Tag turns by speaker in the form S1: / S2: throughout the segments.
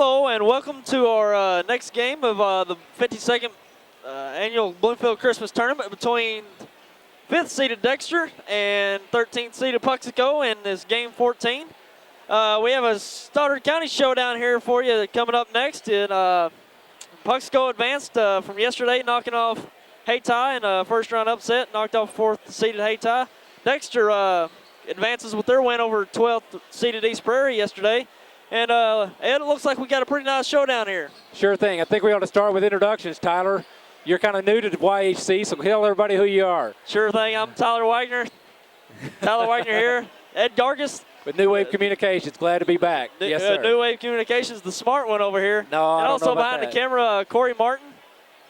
S1: Hello and welcome to our next game of the 52nd annual Bloomfield Christmas Tournament between 5th seeded Dexter and 13th seeded Puxico in this game 14. We have a Stoddard County showdown here for you coming up next. Puxico advanced from yesterday, knocking off Hayti in a first round upset, knocked off 4th seeded Hayti. Dexter advances with their win over 12th seeded East Prairie yesterday. And Ed, it looks like we got a pretty nice showdown here.
S2: Sure thing. I think we ought to start with introductions, Tyler. You're kind of new to YHC, so tell everybody who you are.
S1: Sure thing. I'm Tyler Wagner. Tyler Wagner here. Ed Gargis.
S2: With New Wave Communications. Glad to be back. Yes, sir.
S1: New Wave Communications, the smart one over here.
S2: No,
S1: and
S2: I don't
S1: also
S2: know about
S1: behind
S2: that.
S1: the camera, Corey Martin.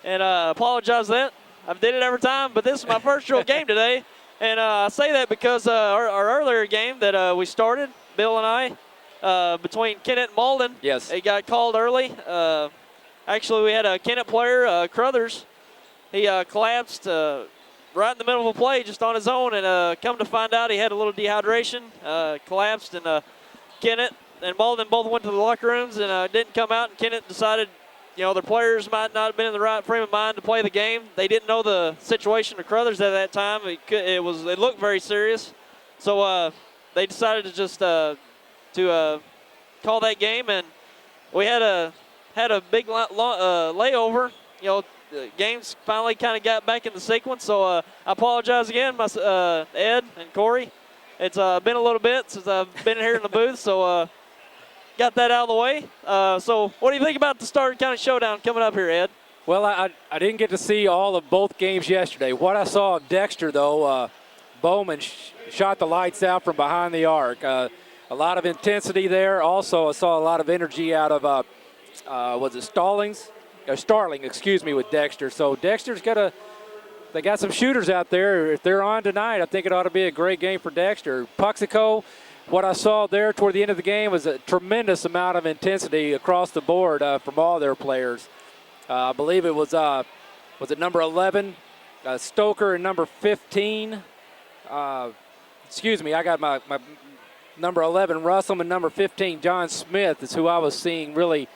S1: And apologize that. I've did it every time, but this is my first real game today. And I say that because our earlier game that we started, Bill and I, between Kennett and Malden.
S2: Yes.
S1: It got called early. Actually, we had a Kennett player, Crothers. He collapsed right in the middle of a play just on his own, and come to find out he had a little dehydration, collapsed, and Kennett and Malden both went to the locker rooms and didn't come out, and Kennett decided, you know, their players might not have been in the right frame of mind to play the game. They didn't know the situation of Crothers at that time. It looked very serious. So they decided to just call that game, and we had a big layover. You know, the games finally kind of got back in the sequence. So I apologize again, Ed and Corey. It's been a little bit since I've been here in the booth, so got that out of the way. So what do you think about the Stoddard County Showdown coming up here, Ed?
S2: Well, I didn't get to see all of both games yesterday. What I saw of Dexter, though, Bowman shot the lights out from behind the arc. A lot of intensity there. Also, I saw a lot of energy out of, was it Starling, excuse me, with Dexter. So Dexter's they got some shooters out there. If they're on tonight, I think it ought to be a great game for Dexter. Puxico, what I saw there toward the end of the game was a tremendous amount of intensity across the board from all their players. I believe it was it number 11, Stoker, and number 15. Excuse me, I got my number 11, Russell, and number 15, John Smith, is who I was seeing really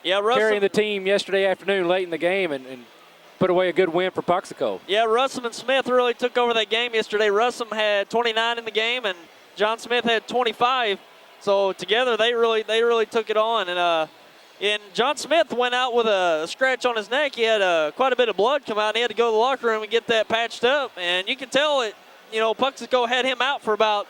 S2: carrying the team yesterday afternoon late in the game and put away a good win for Puxico.
S1: Yeah, Russell and Smith really took over that game yesterday. Russell had 29 in the game, and John Smith had 25. So together they really took it on. And John Smith went out with a scratch on his neck. He had quite a bit of blood come out, and he had to go to the locker room and get that patched up. And you can tell it, you know, Puxico had him out for about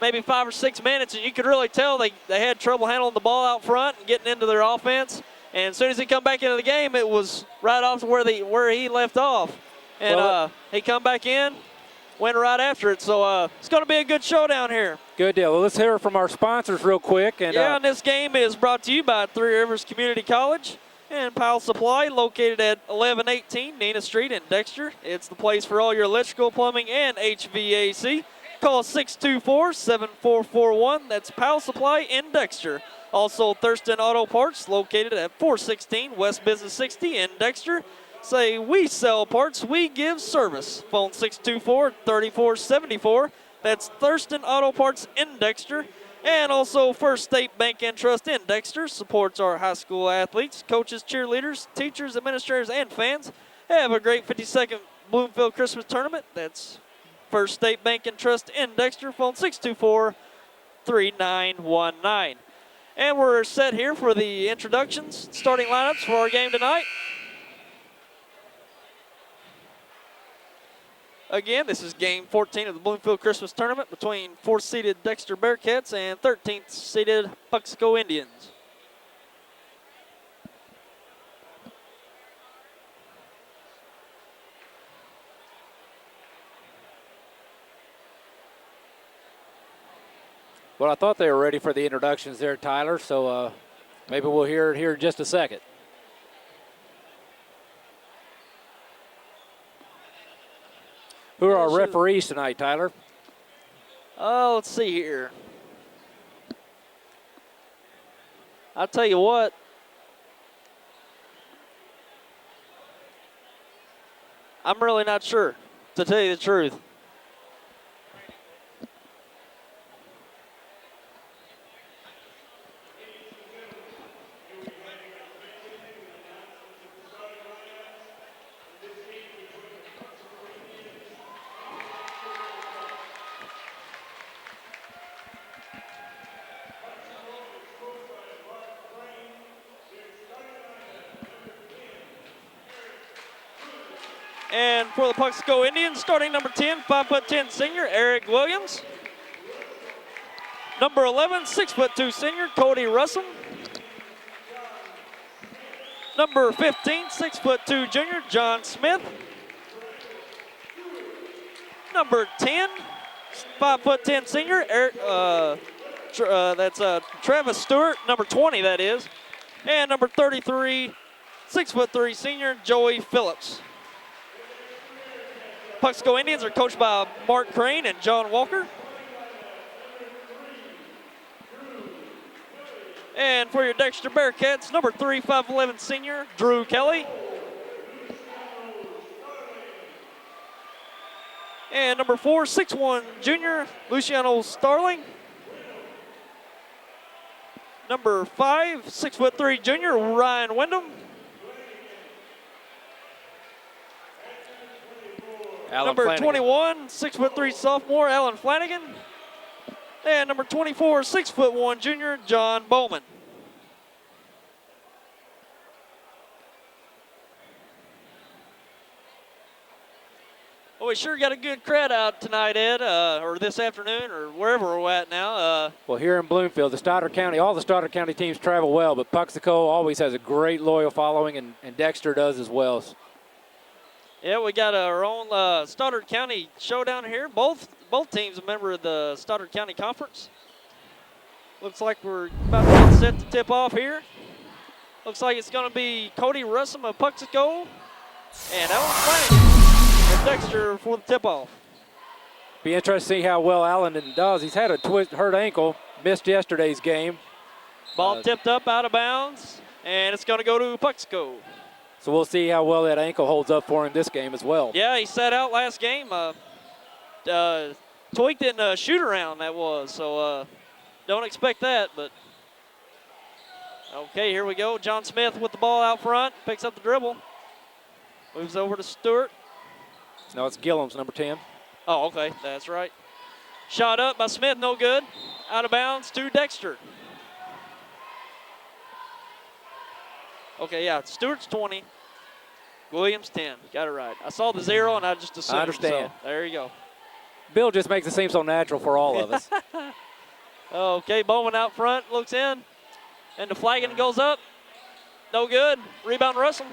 S1: maybe 5 or 6 minutes, and you could really tell they had trouble handling the ball out front and getting into their offense. And as soon as he come back into the game, it was right off to where he left off. And he come back in, went right after it. So it's going to be a good showdown here.
S2: Good deal. Well, let's hear from our sponsors real quick. And
S1: and this game is brought to you by Three Rivers Community College and Powell Supply, located at 1118 Nina Street in Dexter. It's the place for all your electrical, plumbing, and HVAC. Call 624-7441. That's Powell Supply in Dexter. Also, Thurston Auto Parts, located at 416 West Business 60 in Dexter. Say, we sell parts, we give service. Phone 624-3474. That's Thurston Auto Parts in Dexter. And also, First State Bank and Trust in Dexter supports our high school athletes, coaches, cheerleaders, teachers, administrators, and fans. Have a great 52nd Bloomfield Christmas Tournament. That's First State Bank and Trust in Dexter. Phone 624-3919. And we're set here for the introductions, starting lineups for our game tonight. Again, this is game 14 of the Bloomfield Christmas Tournament between 4th-seeded Dexter Bearcats and 13th-seeded Puxico Indians.
S2: Well, I thought they were ready for the introductions there, Tyler, so maybe we'll hear it here in just a second. Who are our referees tonight, Tyler?
S1: Oh, let's see here. I'll tell you what. I'm really not sure, to tell you the truth. And for the Puxico Indians, starting number 10, 5'10" senior, Eric Williams. Number 11, 6'2" senior, Cody Russell. Number 15, 6'2" junior, John Smith. Number 10, 5'10" senior, Eric, Travis Stewart. Number 20, that is. And number 33, 6'3" senior, Joey Phillips. Puxico Indians are coached by Mark Crane and John Walker. And for your Dexter Bearcats, number 3, 5'11" senior, Drew Kelly. And number 4, 6'1" junior, Luciano Starling. Number 5, 6'3" junior, Ryan Wyndham. Number
S2: Flanagan.
S1: 21, 6'3" sophomore, Alan Flanagan. And number 24, 6'1" junior, John Bowman. Well, we sure got a good crowd out tonight, Ed, or this afternoon, or wherever we're at now.
S2: Well, here in Bloomfield, all the Stoddard County teams travel well, but Puxico always has a great loyal following, and Dexter does as well.
S1: Yeah, we got our own Stoddard County showdown here. Both teams a member of the Stoddard County Conference. Looks like we're about to get set to tip off here. Looks like it's going to be Cody Russell of Puxico and Alan Flanagan of Dexter for the tip-off.
S2: Be interesting to see how well Allen does. He's had a hurt ankle, missed yesterday's game.
S1: Ball tipped up out of bounds, and it's going to go to Puxico.
S2: So we'll see how well that ankle holds up for him this game as well.
S1: Yeah, he sat out last game. Tweaked in a shoot-around, that was. So don't expect that, but okay, here we go. John Smith with the ball out front, picks up the dribble. Moves over to Stewart.
S2: No, it's Gillum's, number 10.
S1: Oh, okay, that's right. Shot up by Smith, no good. Out of bounds to Dexter. Okay, yeah, Stewart's 20. Williams 10. Got it right. I saw the 0 and I just assumed.
S2: I understand.
S1: So, there you go.
S2: Bill just makes it seem so natural for all of us.
S1: Okay, Bowman out front, looks in. And the flagging goes up. No good. Rebound Russell.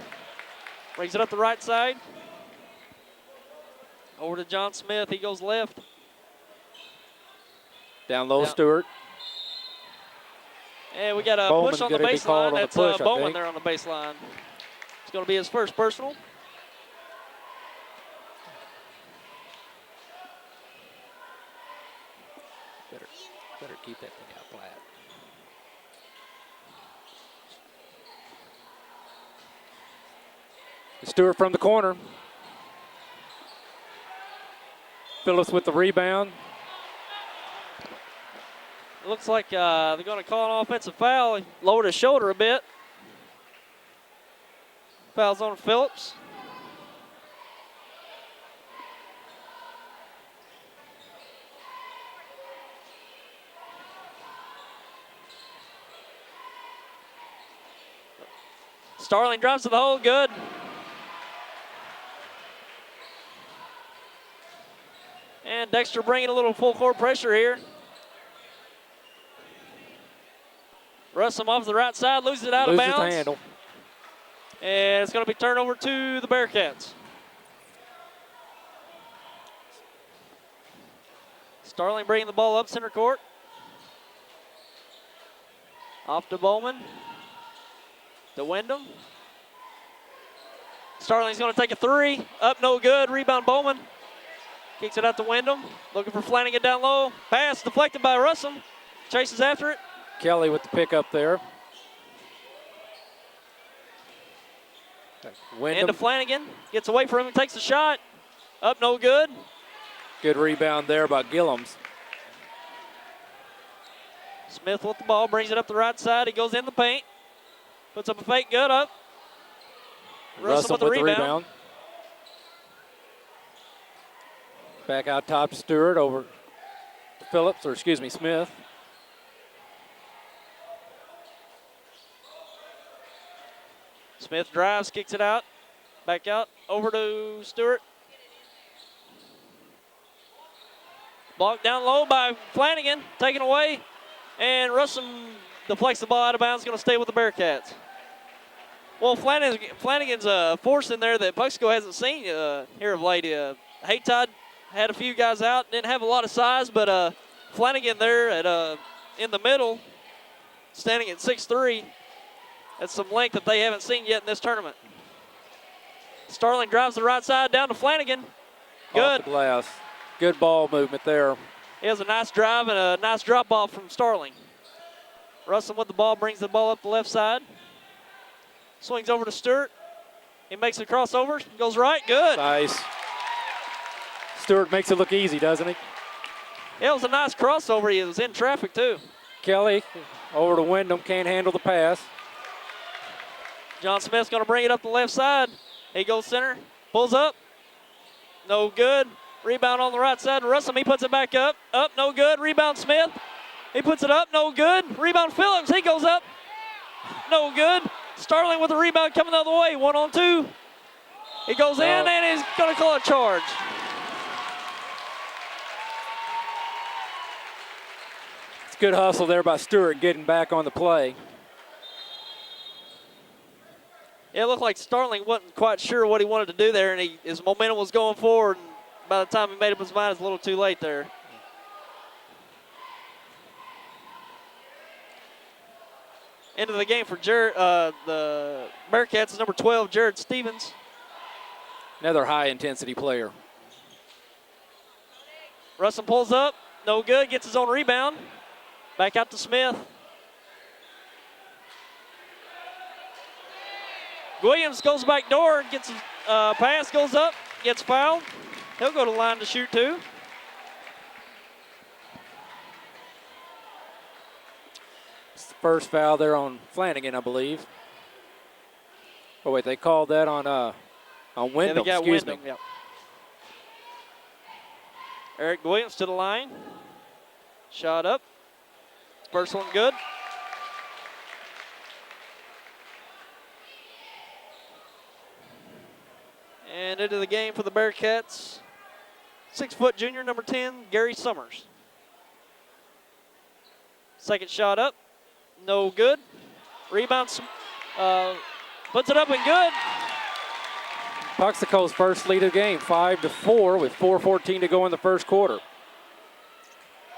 S1: Brings it up the right side. Over to John Smith. He goes left.
S2: Down low, Stewart.
S1: And we got a
S2: Bowman's
S1: push on the
S2: gonna be called
S1: baseline.
S2: on the
S1: That's
S2: push, I
S1: Bowman
S2: think.
S1: there on the baseline. It's going to be his first personal.
S2: Better keep that thing out flat. Stewart from the corner. Phillips with the rebound.
S1: It looks like they're going to call an offensive foul. He lowered his shoulder a bit. Foul's on Phillips. Starling drives to the hole, good. And Dexter bringing a little full court pressure here. Russell off the right side, loses it out of bounds.
S2: Loses the handle.
S1: And it's going to be turned over to the Bearcats. Starling bringing the ball up center court. Off to Bowman. To Wyndham. Starling's going to take a three. Up, no good. Rebound Bowman. Kicks it out to Wyndham. Looking for Flanagan down low. Pass deflected by Russell. Chases after it.
S2: Kelly with the pickup there. Wyndham.
S1: Into Flanagan. Gets away from him. Takes the shot. Up, no good.
S2: Good rebound there by Gillums.
S1: Smith with the ball. Brings it up the right side. He goes in the paint. Puts up a fake. Good up. Russell with the rebound.
S2: Back out top to Stewart over Phillips, or excuse me, Smith.
S1: Smith drives, kicks it out. Back out, over to Stewart. Blocked down low by Flanagan, taken away. And Russell deflects the ball out of bounds, going to stay with the Bearcats. Well, Flanagan's a force in there that Puxico hasn't seen here of late. Haytide had a few guys out, didn't have a lot of size, but Flanagan there at in the middle, standing at 6'3". That's some length that they haven't seen yet in this tournament. Starling drives the right side down to Flanagan. Good.
S2: Off the glass. Good ball movement there.
S1: He has a nice drive and a nice drop off from Starling. Russell with the ball, brings the ball up the left side. Swings over to Stewart. He makes a crossover, goes right, good.
S2: Nice. Stewart makes it look easy, doesn't he?
S1: Yeah, it was a nice crossover. He was in traffic too.
S2: Kelly over to Wyndham, can't handle the pass.
S1: John Smith's going to bring it up the left side. He goes center, pulls up, no good. Rebound on the right side. Russell, he puts it back up, no good. Rebound Smith, he puts it up, no good. Rebound Phillips, he goes up, no good. Starling with the rebound coming the other way, 1-on-2. He goes in and he's going to call a charge.
S2: It's good hustle there by Stewart getting back on the play.
S1: Yeah, it looked like Starling wasn't quite sure what he wanted to do there, and his momentum was going forward, and by the time he made up his mind, it's a little too late there. Into the game for the Bearcats is number 12, Jared Stevens.
S2: Another high-intensity player.
S1: Russell pulls up, no good, gets his own rebound. Back out to Smith. Williams goes back door, gets a pass, goes up, gets fouled. He'll go to the line to shoot too.
S2: It's the first foul there on Flanagan, I believe. Oh wait, they called that on Wyndham.
S1: Yeah,
S2: Excuse
S1: Wyndham,
S2: me.
S1: yeah. Eric Williams to the line. Shot up. First one good. And into the game for the Bearcats, 6-foot junior, number 10, Gary Summers. Second shot up, no good. Rebounds, puts it up and good.
S2: Puxico's first lead of the game, 5-4 with 4:14 to go in the first quarter.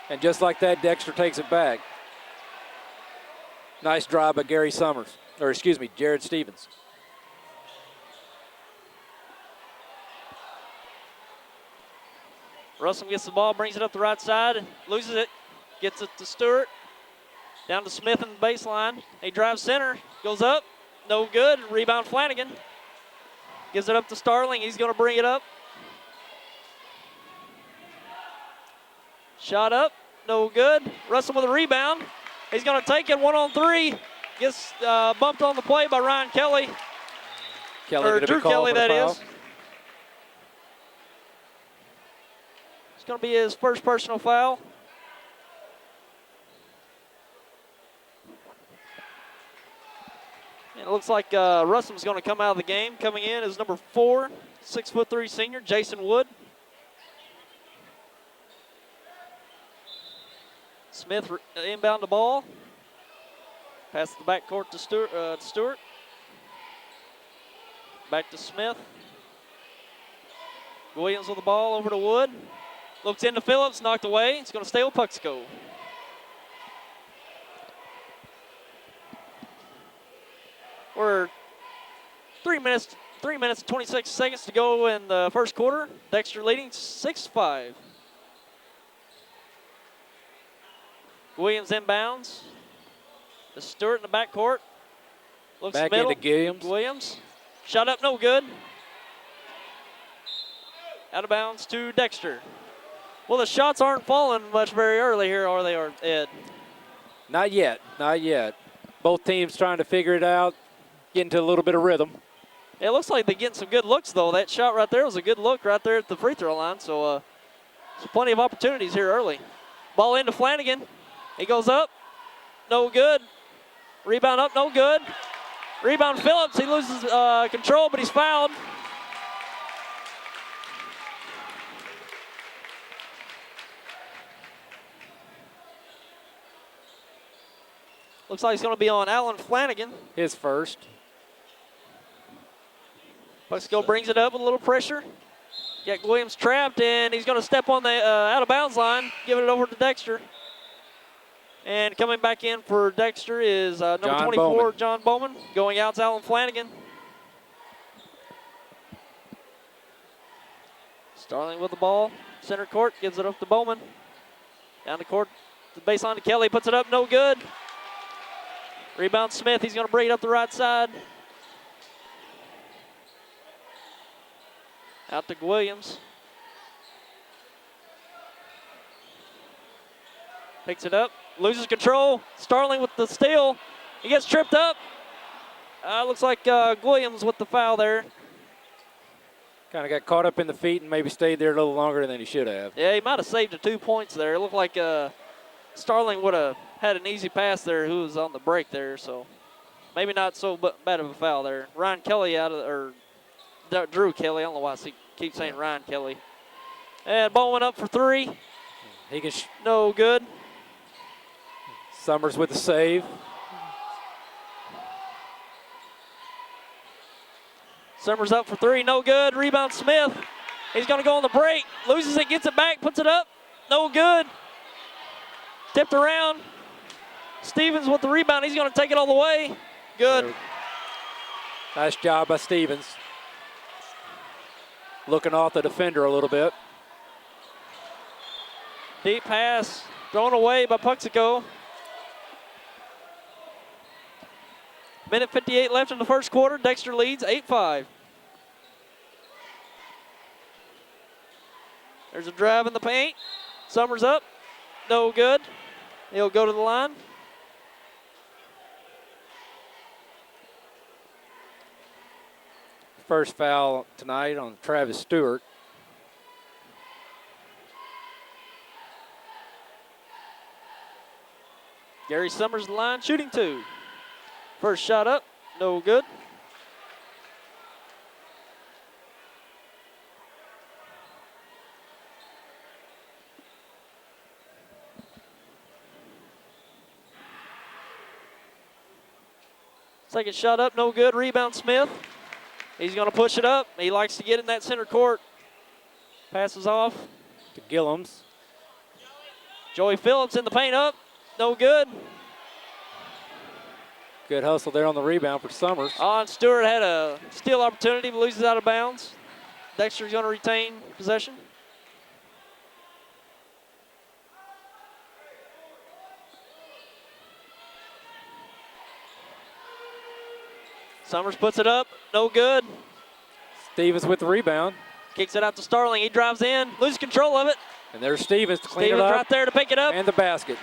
S2: And just like that, Dexter takes it back. Nice drive by Jared Stevens.
S1: Russell gets the ball, brings it up the right side, loses it, gets it to Stewart. Down to Smith in the baseline. He drives center, goes up, no good. Rebound Flanagan. Gives it up to Starling. He's going to bring it up. Shot up, no good. Russell with a rebound. He's going to take it 1-on-3. Gets bumped on the play by Ryan Kelly. Drew Kelly, that is. It's going to be his first personal foul. And it looks like Russell's going to come out of the game. Coming in is number 4, 6'3" senior, Jason Wood. Smith inbound the ball. Pass the backcourt to Stewart. Back to Smith. Williams with the ball over to Wood. Looks into Phillips, knocked away. It's going to stay with Puxico. We're 3 minutes and 26 seconds to go in the first quarter. Dexter leading 6-5. Williams inbounds. To Stewart in the backcourt. Looks
S2: back
S1: middle.
S2: into
S1: Williams. Shot up, no good. Out of bounds to Dexter. Well, the shots aren't falling much very early here, are they, Ed?
S2: Not yet. Both teams trying to figure it out, get into a little bit of rhythm.
S1: It looks like they're getting some good looks, though. That shot right there was a good look right there at the free throw line. So, plenty of opportunities here early. Ball into Flanagan. He goes up. No good. Rebound up, no good. Rebound Phillips. He loses control, but he's fouled. Looks like it's going to be on Alan Flanagan.
S2: His first.
S1: Puxico brings it up with a little pressure. Got Williams trapped, and he's going to step on the out-of-bounds line, giving it over to Dexter. And coming back in for Dexter is number 24,
S2: Bowman.
S1: John Bowman. Going out to Alan Flanagan. Starling with the ball. Center court, gives it up to Bowman. Down the court, the baseline to Kelly, puts it up, no good. Rebound Smith, he's going to bring it up the right side. Out to Williams. Picks it up, loses control. Starling with the steal. He gets tripped up. Looks like Williams with the foul there.
S2: Kind of got caught up in the feet and maybe stayed there a little longer than he should have.
S1: Yeah, he might have saved the 2 points there. It looked like Starling would have had an easy pass there who was on the break there, so maybe not so bad of a foul there. Ryan Kelly or Drew Kelly. I don't know why I keep saying Ryan Kelly. And Bowman up for three.
S2: He can
S1: no good.
S2: Summers with the save.
S1: Summers up for three, no good. Rebound Smith. He's going to go on the break. Loses it, gets it back, puts it up. No good. Tipped around. Stevens with the rebound. He's going to take it all the way. Good.
S2: Nice job by Stevens. Looking off the defender a little bit.
S1: Deep pass thrown away by Puxico. Minute 58 left in the first quarter. Dexter leads 8-5. There's a drive in the paint. Summers up. No good. He'll go to the line.
S2: First foul tonight on Travis Stewart.
S1: Gary Summers the line, shooting two. First shot up, no good. Second shot up, no good. Rebound Smith. He's going to push it up. He likes to get in that center court. Passes off
S2: to Gillums.
S1: Joey Phillips in the paint up, no good.
S2: Good hustle there on the rebound for Summers.
S1: On Stewart had a steal opportunity, but loses out of bounds. Dexter's going to retain possession. Summers puts it up, no good.
S2: Stevens with the rebound.
S1: Kicks it out to Starling. He drives in, loses control of it.
S2: And there's Stevens to clean
S1: Stevens
S2: it up.
S1: right there to pick it up.
S2: And the basket.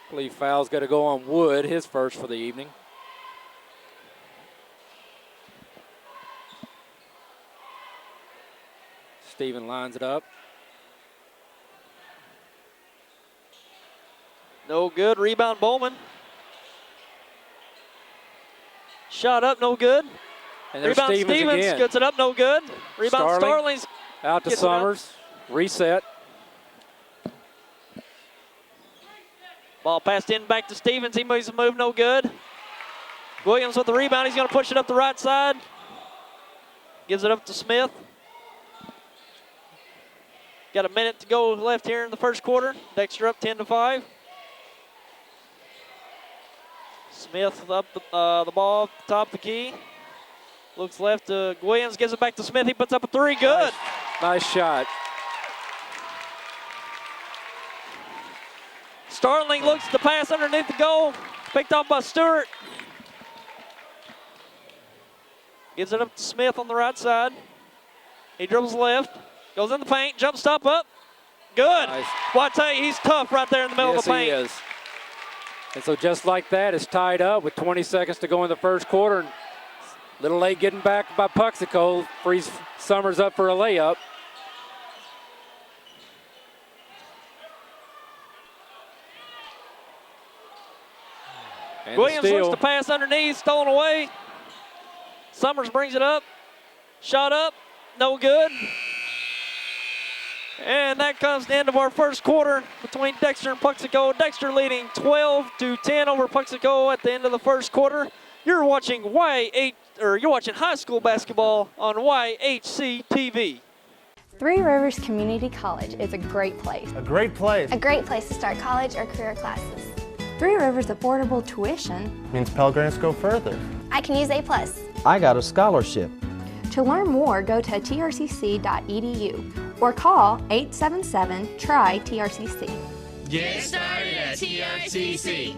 S2: I believe foul's got to go on Wood, his first for the evening. Steven lines it up.
S1: No good. Rebound Bowman. Shot up, no good.
S2: And there's
S1: Rebound
S2: Stevens again.
S1: Gets it up, no good. Rebound Starling's
S2: out to Summers. Reset.
S1: Ball passed in back to Stevens. He moves the move, no good. Williams with the rebound. He's going to push it up the right side. Gives it up to Smith. Got a minute to go left here in the first quarter. Dexter up 10-5. Smith up the ball up the top of the key. Looks left to Williams. Gives it back to Smith. He puts up a three. Good.
S2: Nice shot.
S1: Starling looks to pass underneath the goal. Picked off by Stewart. Gives it up to Smith on the right side. He dribbles left. Goes in the paint. Jump stop up. Good.
S2: Nice.
S1: Well, I tell you, he's tough right there in the middle of the paint.
S2: Yes, he is. And so just like that, it's tied up with 20 seconds to go in the first quarter. And a little late getting back by Puxico. Frees Summers up for a layup. And
S1: Williams looks to pass underneath, stolen away. Summers brings it up. Shot up, no good. And that comes the end of our first quarter between Dexter and Puxico. Dexter leading 12-10 over Puxico at the end of the first quarter. You're watching high school basketball on YHC TV.
S3: Three Rivers Community College is a great place.
S4: A great place.
S5: A great place to start college or career classes.
S3: Three Rivers affordable tuition
S4: Means Pell Grants go further.
S5: I can use A+.
S6: I got a scholarship.
S3: To learn more, go to trcc.edu or call 877-TRY-TRCC.
S7: Get started at TRCC.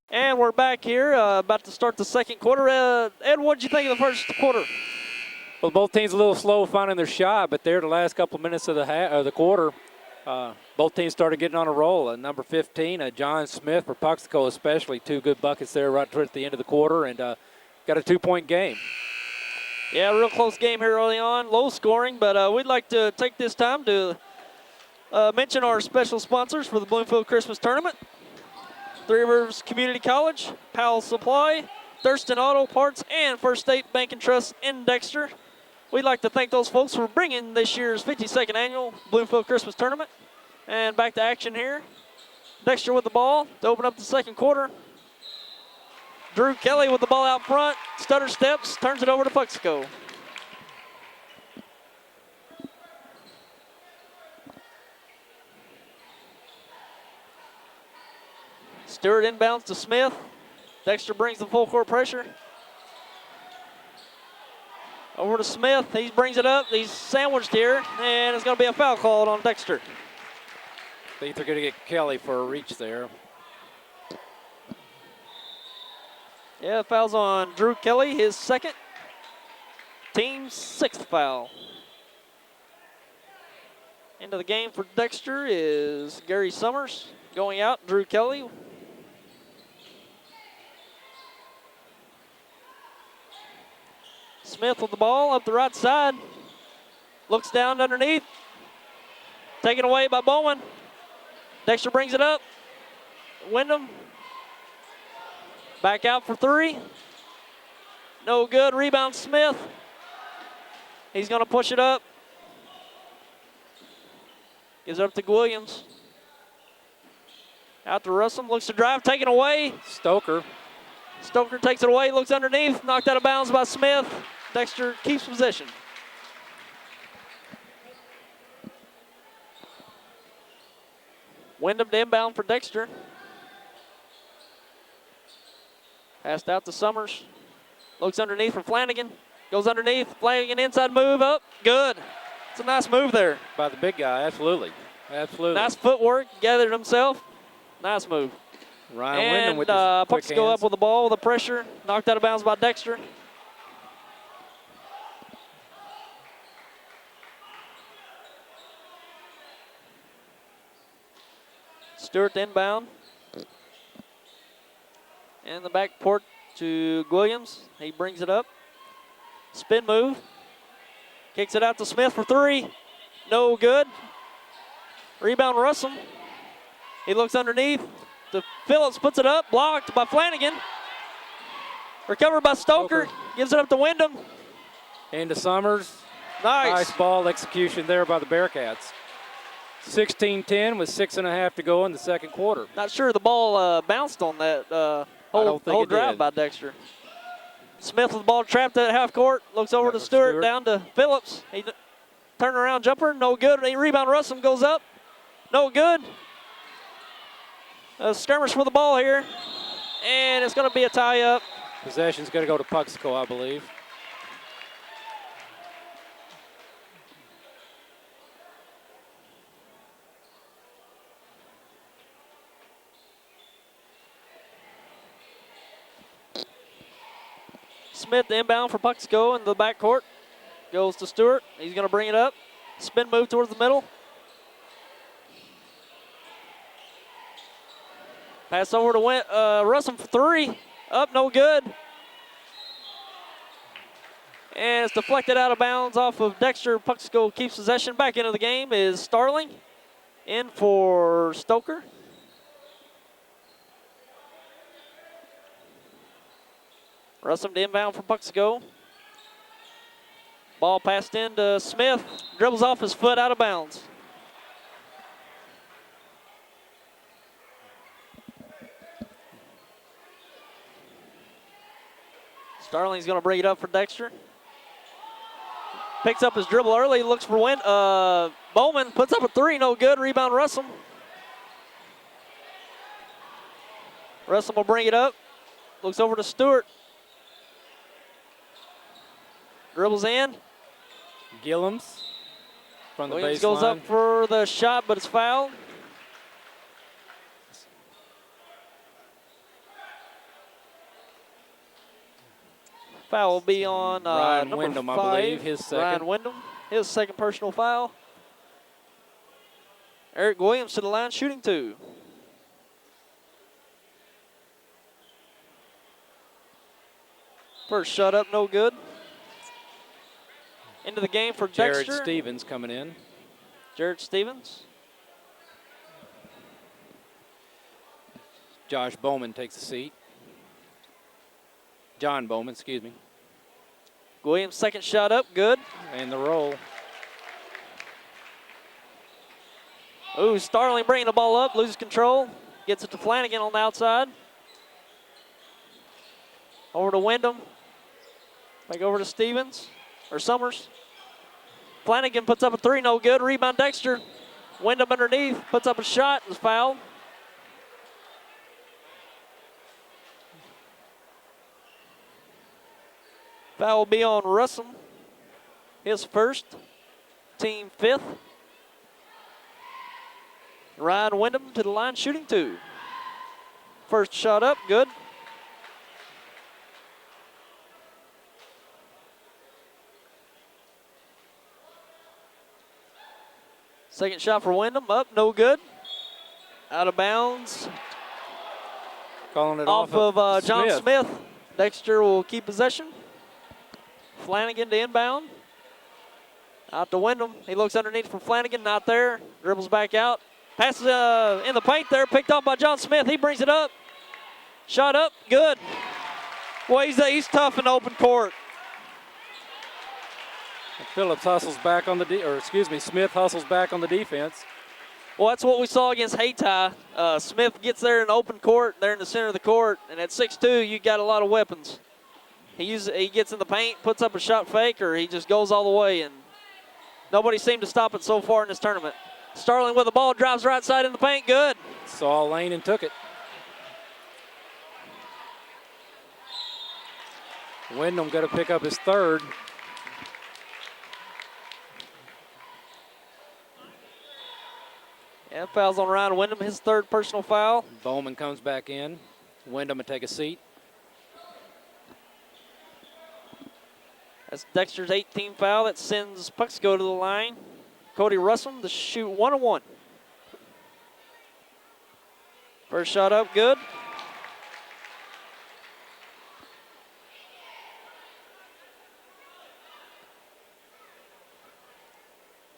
S1: And we're back here, about to start the second quarter. Ed, what did you think of the first quarter?
S2: Well, both teams a little slow finding their shot, but there the last couple of minutes of the quarter, both teams started getting on a roll. Number 15, John Smith for Puxico especially, two good buckets there right toward the end of the quarter, and got a 2-point game.
S1: Yeah, real close game here early on, low scoring, but we'd like to take this time to mention our special sponsors for the Bloomfield Christmas Tournament. Three Rivers Community College, Powell Supply, Thurston Auto Parts, and First State Bank and Trust in Dexter. We'd like to thank those folks for bringing this year's 52nd annual Bloomfield Christmas Tournament. And back to action here. Dexter with the ball to open up the second quarter. Drew Kelly with the ball out front, stutter steps, turns it over to Puxico. Stewart inbounds to Smith. Dexter brings the full court pressure. Over to Smith. He brings it up. He's sandwiched here, and it's going to be a foul called on Dexter.
S2: I think they're going to get Kelly for a reach there.
S1: Yeah, foul's on Drew Kelly, his second. Team's sixth foul. Into the game for Dexter is Gary Summers. Going out, Drew Kelly. Smith with the ball up the right side. Looks down underneath. Taken away by Bowman. Dexter brings it up. Wyndham. Back out for three. No good. Rebound Smith. He's going to push it up. Gives it up to Williams. Out to Russell. Looks to drive. Taken away.
S2: Stoker.
S1: Stoker takes it away. Looks underneath. Knocked out of bounds by Smith. Dexter keeps possession. Wyndham to inbound for Dexter. Passed out to Summers. Looks underneath for Flanagan. Goes underneath. Flanagan inside move up. Good. It's a nice move there.
S2: By the big guy, absolutely. Absolutely.
S1: Nice footwork. Gathered himself. Nice move.
S2: Ryan Wyndham with his quick
S1: Puxico
S2: hands.
S1: up with the ball with the pressure. Knocked out of bounds by Dexter. Stewart inbound. And the backcourt to Williams. He brings it up. Spin move. Kicks it out to Smith for three. No good. Rebound Russell. He looks underneath. To Phillips puts it up. Blocked by Flanagan. Recovered by Stoker. Gives it up to Wyndham.
S2: Into Summers.
S1: Nice.
S2: Nice ball execution there by the Bearcats. 16-10 with 6.5 to go in the second quarter.
S1: Not sure the ball bounced on that whole drive
S2: did.
S1: by Dexter. Smith with the ball trapped at half court. Looks over to Stewart, down to Phillips. He turn around jumper, no good. Rebound Russell goes up, no good. A skirmish for the ball here, and it's going to be a tie-up.
S2: Possession's going to go to Puxico, I believe.
S1: Smith inbound for Puxico in the backcourt. Goes to Stewart. He's going to bring it up. Spin move towards the middle. Pass over to Russell for three. Up, no good. And it's deflected out of bounds off of Dexter. Puxico keeps possession. Back into the game is Starling. In for Stoker. Russell to inbound for Puxico. Ball passed into Smith. Dribbles off his foot out of bounds. Starling's going to bring it up for Dexter. Picks up his dribble early, looks for Bowman, puts up a three, no good. Rebound Russell. Russell will bring it up. Looks over to Stewart. Dribbles in.
S2: Gillums from the
S1: Williams
S2: baseline.
S1: goes up for the shot, but it's fouled. Foul will be on
S2: Ryan
S1: number
S2: Wyndham,
S1: 5.
S2: I believe, his second.
S1: Ryan Wyndham, his second personal foul. Eric Williams to the line, shooting 2. First shot up, no good. Into the game for
S2: Jared
S1: Dexter.
S2: Stevens coming in.
S1: Jared Stevens.
S2: Josh Bowman takes a seat. John Bowman, excuse me.
S1: Williams' second shot up, good.
S2: And the roll.
S1: Ooh, Starling bringing the ball up, loses control. Gets it to Flanagan on the outside. Over to Wyndham. Back over to Stevens, or Summers. Flanagan puts up a three, no good. Rebound Dexter. Wyndham underneath, puts up a shot, is fouled. Foul will be on Russell. His first, team 5th. Ryan Wyndham to the line, shooting 2. First shot up, good. Second shot for Wyndham, up, no good. Out of bounds.
S2: Calling it
S1: off of John Smith. Dexter will keep possession. Flanagan to inbound. Out to Wyndham. He looks underneath for Flanagan, not there. Dribbles back out. Passes in the paint there, picked off by John Smith. He brings it up. Shot up, good. Well, he's tough in open court.
S2: Phillips hustles back on the Smith hustles back on the defense.
S1: Well, that's what we saw against Hayti. Smith gets there in open court, there in the center of the court, and at 6'2", you got a lot of weapons. He gets in the paint, puts up a shot fake, or he just goes all the way, and nobody seemed to stop it so far in this tournament. Starling with the ball, drives right side in the paint, good.
S2: Saw a lane and took it. Wyndham got to pick up his third.
S1: Yeah, fouls on Ryan Wyndham, his third personal foul.
S2: Bowman comes back in. Wyndham will take a seat.
S1: That's Dexter's 18th foul. That sends Puxico to the line. Cody Russell to shoot 1-1. First shot up, good.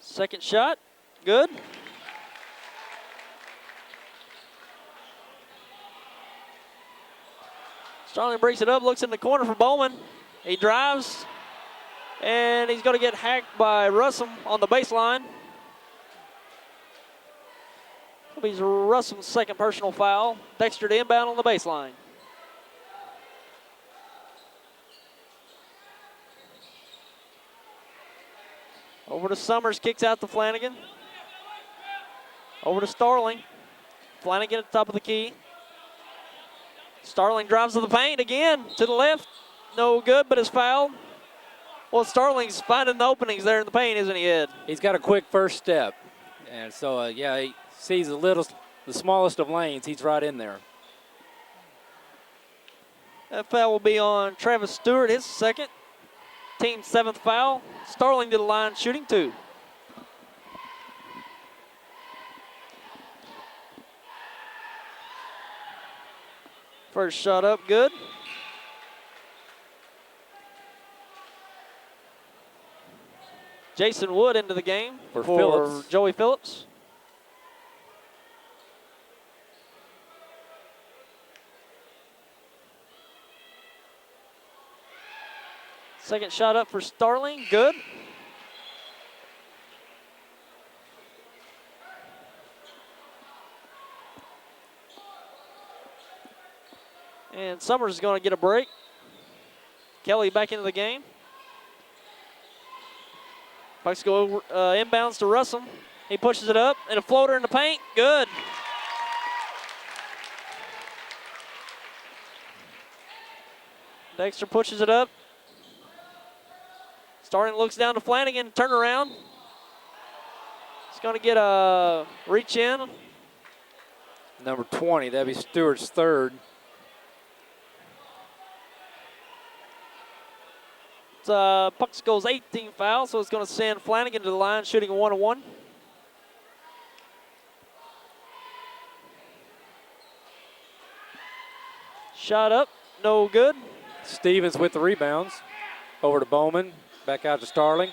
S1: Second shot, good. Starling breaks it up, looks in the corner for Bowman. He drives, and he's going to get hacked by Russell on the baseline. It'll be Russell's second personal foul. Dexter to inbound on the baseline. Over to Summers, kicks out to Flanagan. Over to Starling. Flanagan at the top of the key. Starling drives to the paint again, to the left. No good, but it's fouled. Well, Starling's finding the openings there in the paint, isn't he, Ed?
S2: He's got a quick first step. And so, yeah, he sees the smallest of lanes. He's right in there.
S1: That foul will be on Travis Stewart, his second. Team 7th foul. Starling to the line, shooting 2. First shot up, good. Jason Wood into the game
S2: for Phillips.
S1: Joey Phillips. Second shot up for Starling, good. And Summers is going to get a break. Kelly back into the game. Pucks go inbounds to Russell. He pushes it up, and a floater in the paint, good. Dexter pushes it up. Starling looks down to Flanagan, turn around. He's going to get a reach in.
S2: Number 20, that'd be Stewart's third.
S1: Puxico's 18th foul, so it's going to send Flanagan to the line, shooting a 1-on-1. Shot up, no good.
S2: Stevens with the rebounds. Over to Bowman, back out to Starling.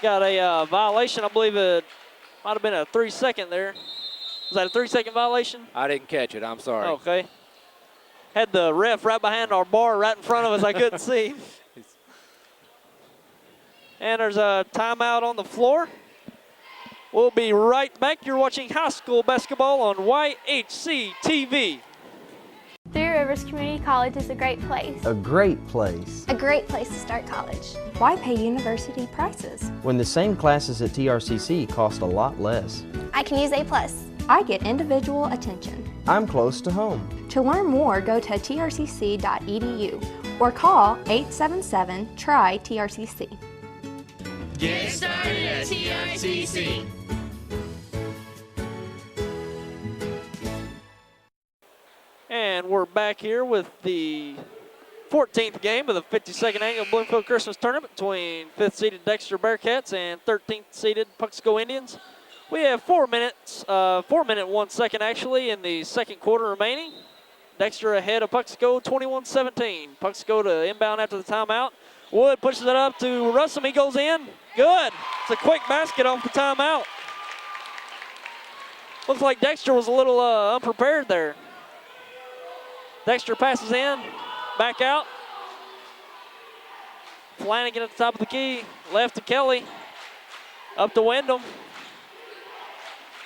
S1: Got a violation, I believe it might have been a 3-second there. Was that a 3-second violation?
S2: I didn't catch it, I'm sorry.
S1: Okay. Had the ref right behind our bar right in front of us. I couldn't see. And there's a timeout on the floor. We'll be right back. You're watching high school basketball on YHC TV.
S5: Three Rivers Community College is a great place.
S6: A great place.
S5: A great place to start college.
S3: Why pay university prices?
S6: When the same classes at TRCC cost a lot less.
S5: I can use A+.
S3: I get individual attention.
S6: I'm close to home.
S3: To learn more, go to trcc.edu or call 877-TRY-TRCC.
S7: Get started at TRCC.
S1: And we're back here with the 14th game of the 52nd annual Bloomfield Christmas Tournament between 5th-seeded Dexter Bearcats and 13th-seeded Puxico Indians. We have 4 minutes, 4 minute 1 second actually in the second quarter remaining. Dexter ahead of Puxico 21-17. Puxico to inbound after the timeout. Wood pushes it up to Russell. He goes in. Good. It's a quick basket off the timeout. Looks like Dexter was a little unprepared there. Dexter passes in, back out. Flanagan at the top of the key, left to Kelly, up to Wyndham.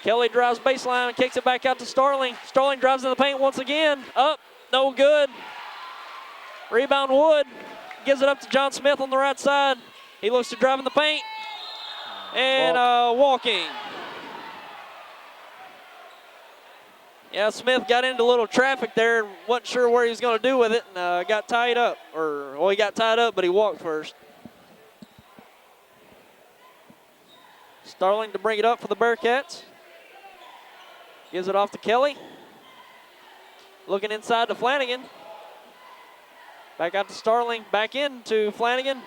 S1: Kelly drives baseline and kicks it back out to Starling. Starling drives in the paint once again, up, no good. Rebound Wood, gives it up to John Smith on the right side. He looks to drive in the paint, and walking. Yeah, Smith got into a little traffic there and wasn't sure where he was going to do with it and got tied up. He got tied up, but he walked first. Starling to bring it up for the Bearcats. Gives it off to Kelly. Looking inside to Flanagan. Back out to Starling, back into Flanagan.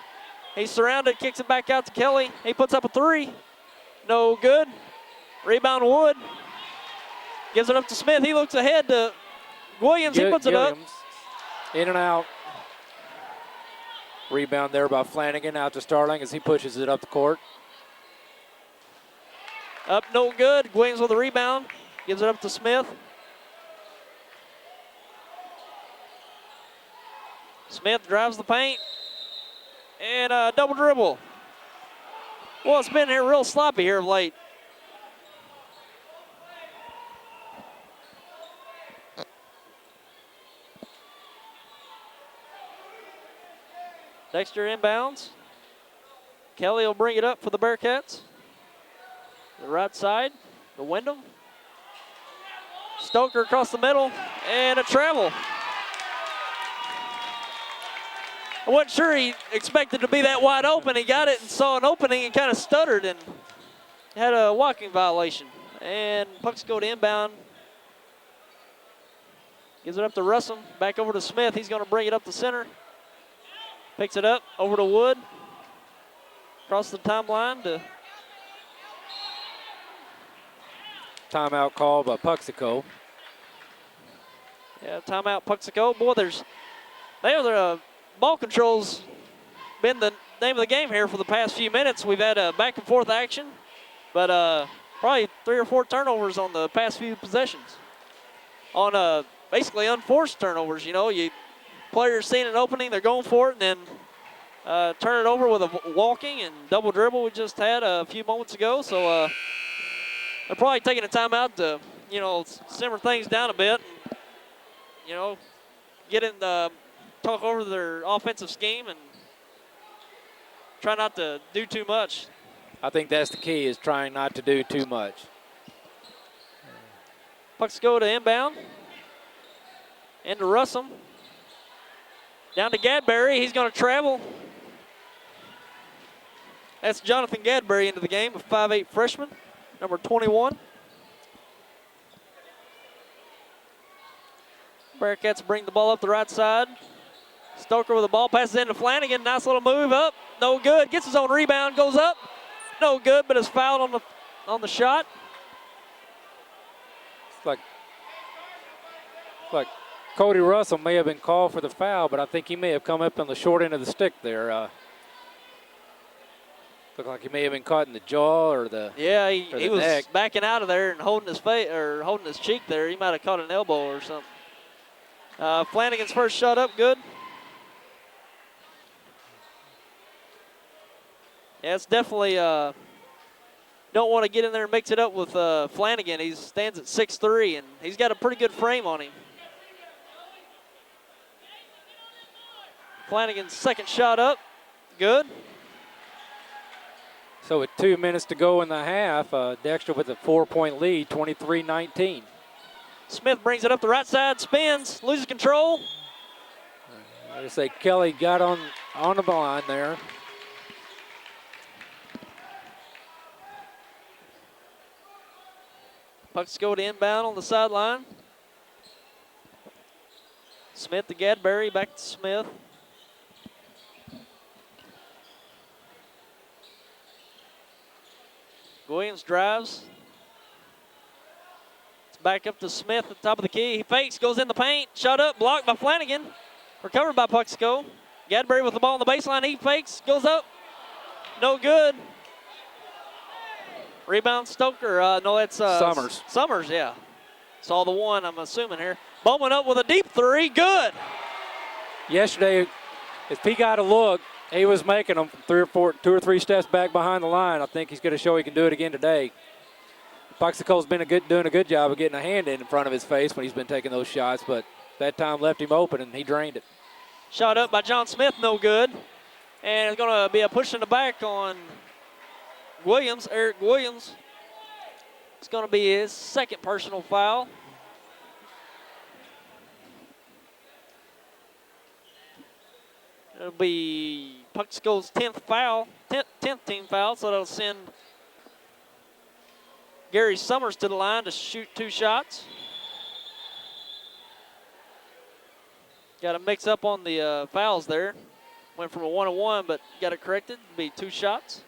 S1: He's surrounded, kicks it back out to Kelly. He puts up a three. No good. Rebound Wood. Gives it up to Smith. He looks ahead to Williams. He puts it up.
S2: In and out. Rebound there by Flanagan out to Starling as he pushes it up the court.
S1: Up, no good. Williams with the rebound. Gives it up to Smith. Smith drives the paint. And a double dribble. Well, it's been here real sloppy here of late. Dexter inbounds. Kelly will bring it up for the Bearcats. The right side, the Wyndham. Stoker across the middle, and a travel. I wasn't sure he expected to be that wide open. He got it and saw an opening and kind of stuttered and had a walking violation. And pucks go to inbound. Gives it up to Russell, back over to Smith. He's going to bring it up the center. Picks it up over to Wood. Across the timeline to.
S2: Timeout call by Puxico.
S1: Yeah, timeout Puxico. Boy, the ball control's been the name of the game here for the past few minutes. We've had a back and forth action, but probably 3 or 4 turnovers on the past few possessions. On basically unforced turnovers. You players seeing an opening, they're going for it, and then turn it over with a walking and double dribble we just had a few moments ago. So they're probably taking a timeout to, simmer things down a bit and, talk over their offensive scheme and try not to do too much.
S2: I think that's the key, is trying not to do too much.
S1: Pucks go to inbound. Into Russum. Down to Gadberry. He's going to travel. That's Jonathan Gadberry into the game, a 5'8 freshman, number 21. Bearcats bring the ball up the right side. Stoker with the ball, passes into Flanagan. Nice little move up. No good. Gets his own rebound, goes up. No good, but is fouled on the shot.
S2: It's like Cody Russell may have been called for the foul, but I think he may have come up on the short end of the stick there. Looked like he may have been caught in the jaw or the
S1: he was
S2: neck.
S1: backing out of there and holding his face or holding his cheek there. He might have caught an elbow or something. Flanagan's first shot up, good. Yeah, it's definitely don't want to get in there and mix it up with Flanagan. He stands at 6'3", and he's got a pretty good frame on him. Flanagan's second shot up, good.
S2: So with 2 minutes to go in the half, Dexter with a 4-point lead, 23-19.
S1: Smith brings it up the right side, spins, loses control.
S2: I say Kelly got on the line there.
S1: Pucks go to inbound on the sideline. Smith to Gadberry, back to Smith. Williams drives. It's back up to Smith at the top of the key. He fakes, goes in the paint. Shot up, blocked by Flanagan. Recovered by Puxico. Gadberry with the ball on the baseline. He fakes, goes up. No good. Rebound Stoker. No, that's
S2: Summers.
S1: Summers, yeah. Saw the one, I'm assuming here. Bowman up with a deep three. Good.
S2: Yesterday, if he got a look, he was making them from 2 or 3 steps back behind the line. I think he's going to show he can do it again today. Puxico's been doing a good job of getting a hand in front of his face when he's been taking those shots, but that time left him open and he drained it.
S1: Shot up by John Smith, no good. And it's going to be a push in the back on Williams, Eric Williams. It's going to be his second personal foul. It'll be Puxico's 10th foul, 10th team foul, so that'll send Gary Summers to the line to shoot 2 shots. Got to mix up on the fouls there. Went from a 1-1, but got it corrected. It'll be 2 shots.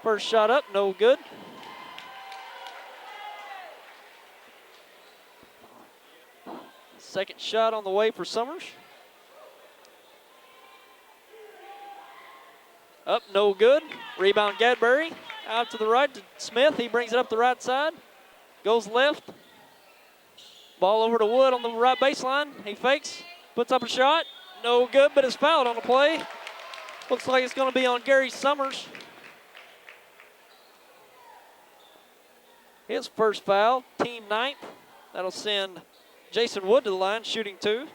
S1: First shot up, no good. Second shot on the way for Summers. Up, no good. Rebound Gadberry. Out to the right to Smith. He brings it up the right side. Goes left. Ball over to Wood on the right baseline. He fakes. Puts up a shot. No good, but it's fouled on the play. Looks like it's going to be on Gary Summers. His first foul, team 9th. That'll send Jason Wood to the line, shooting 2.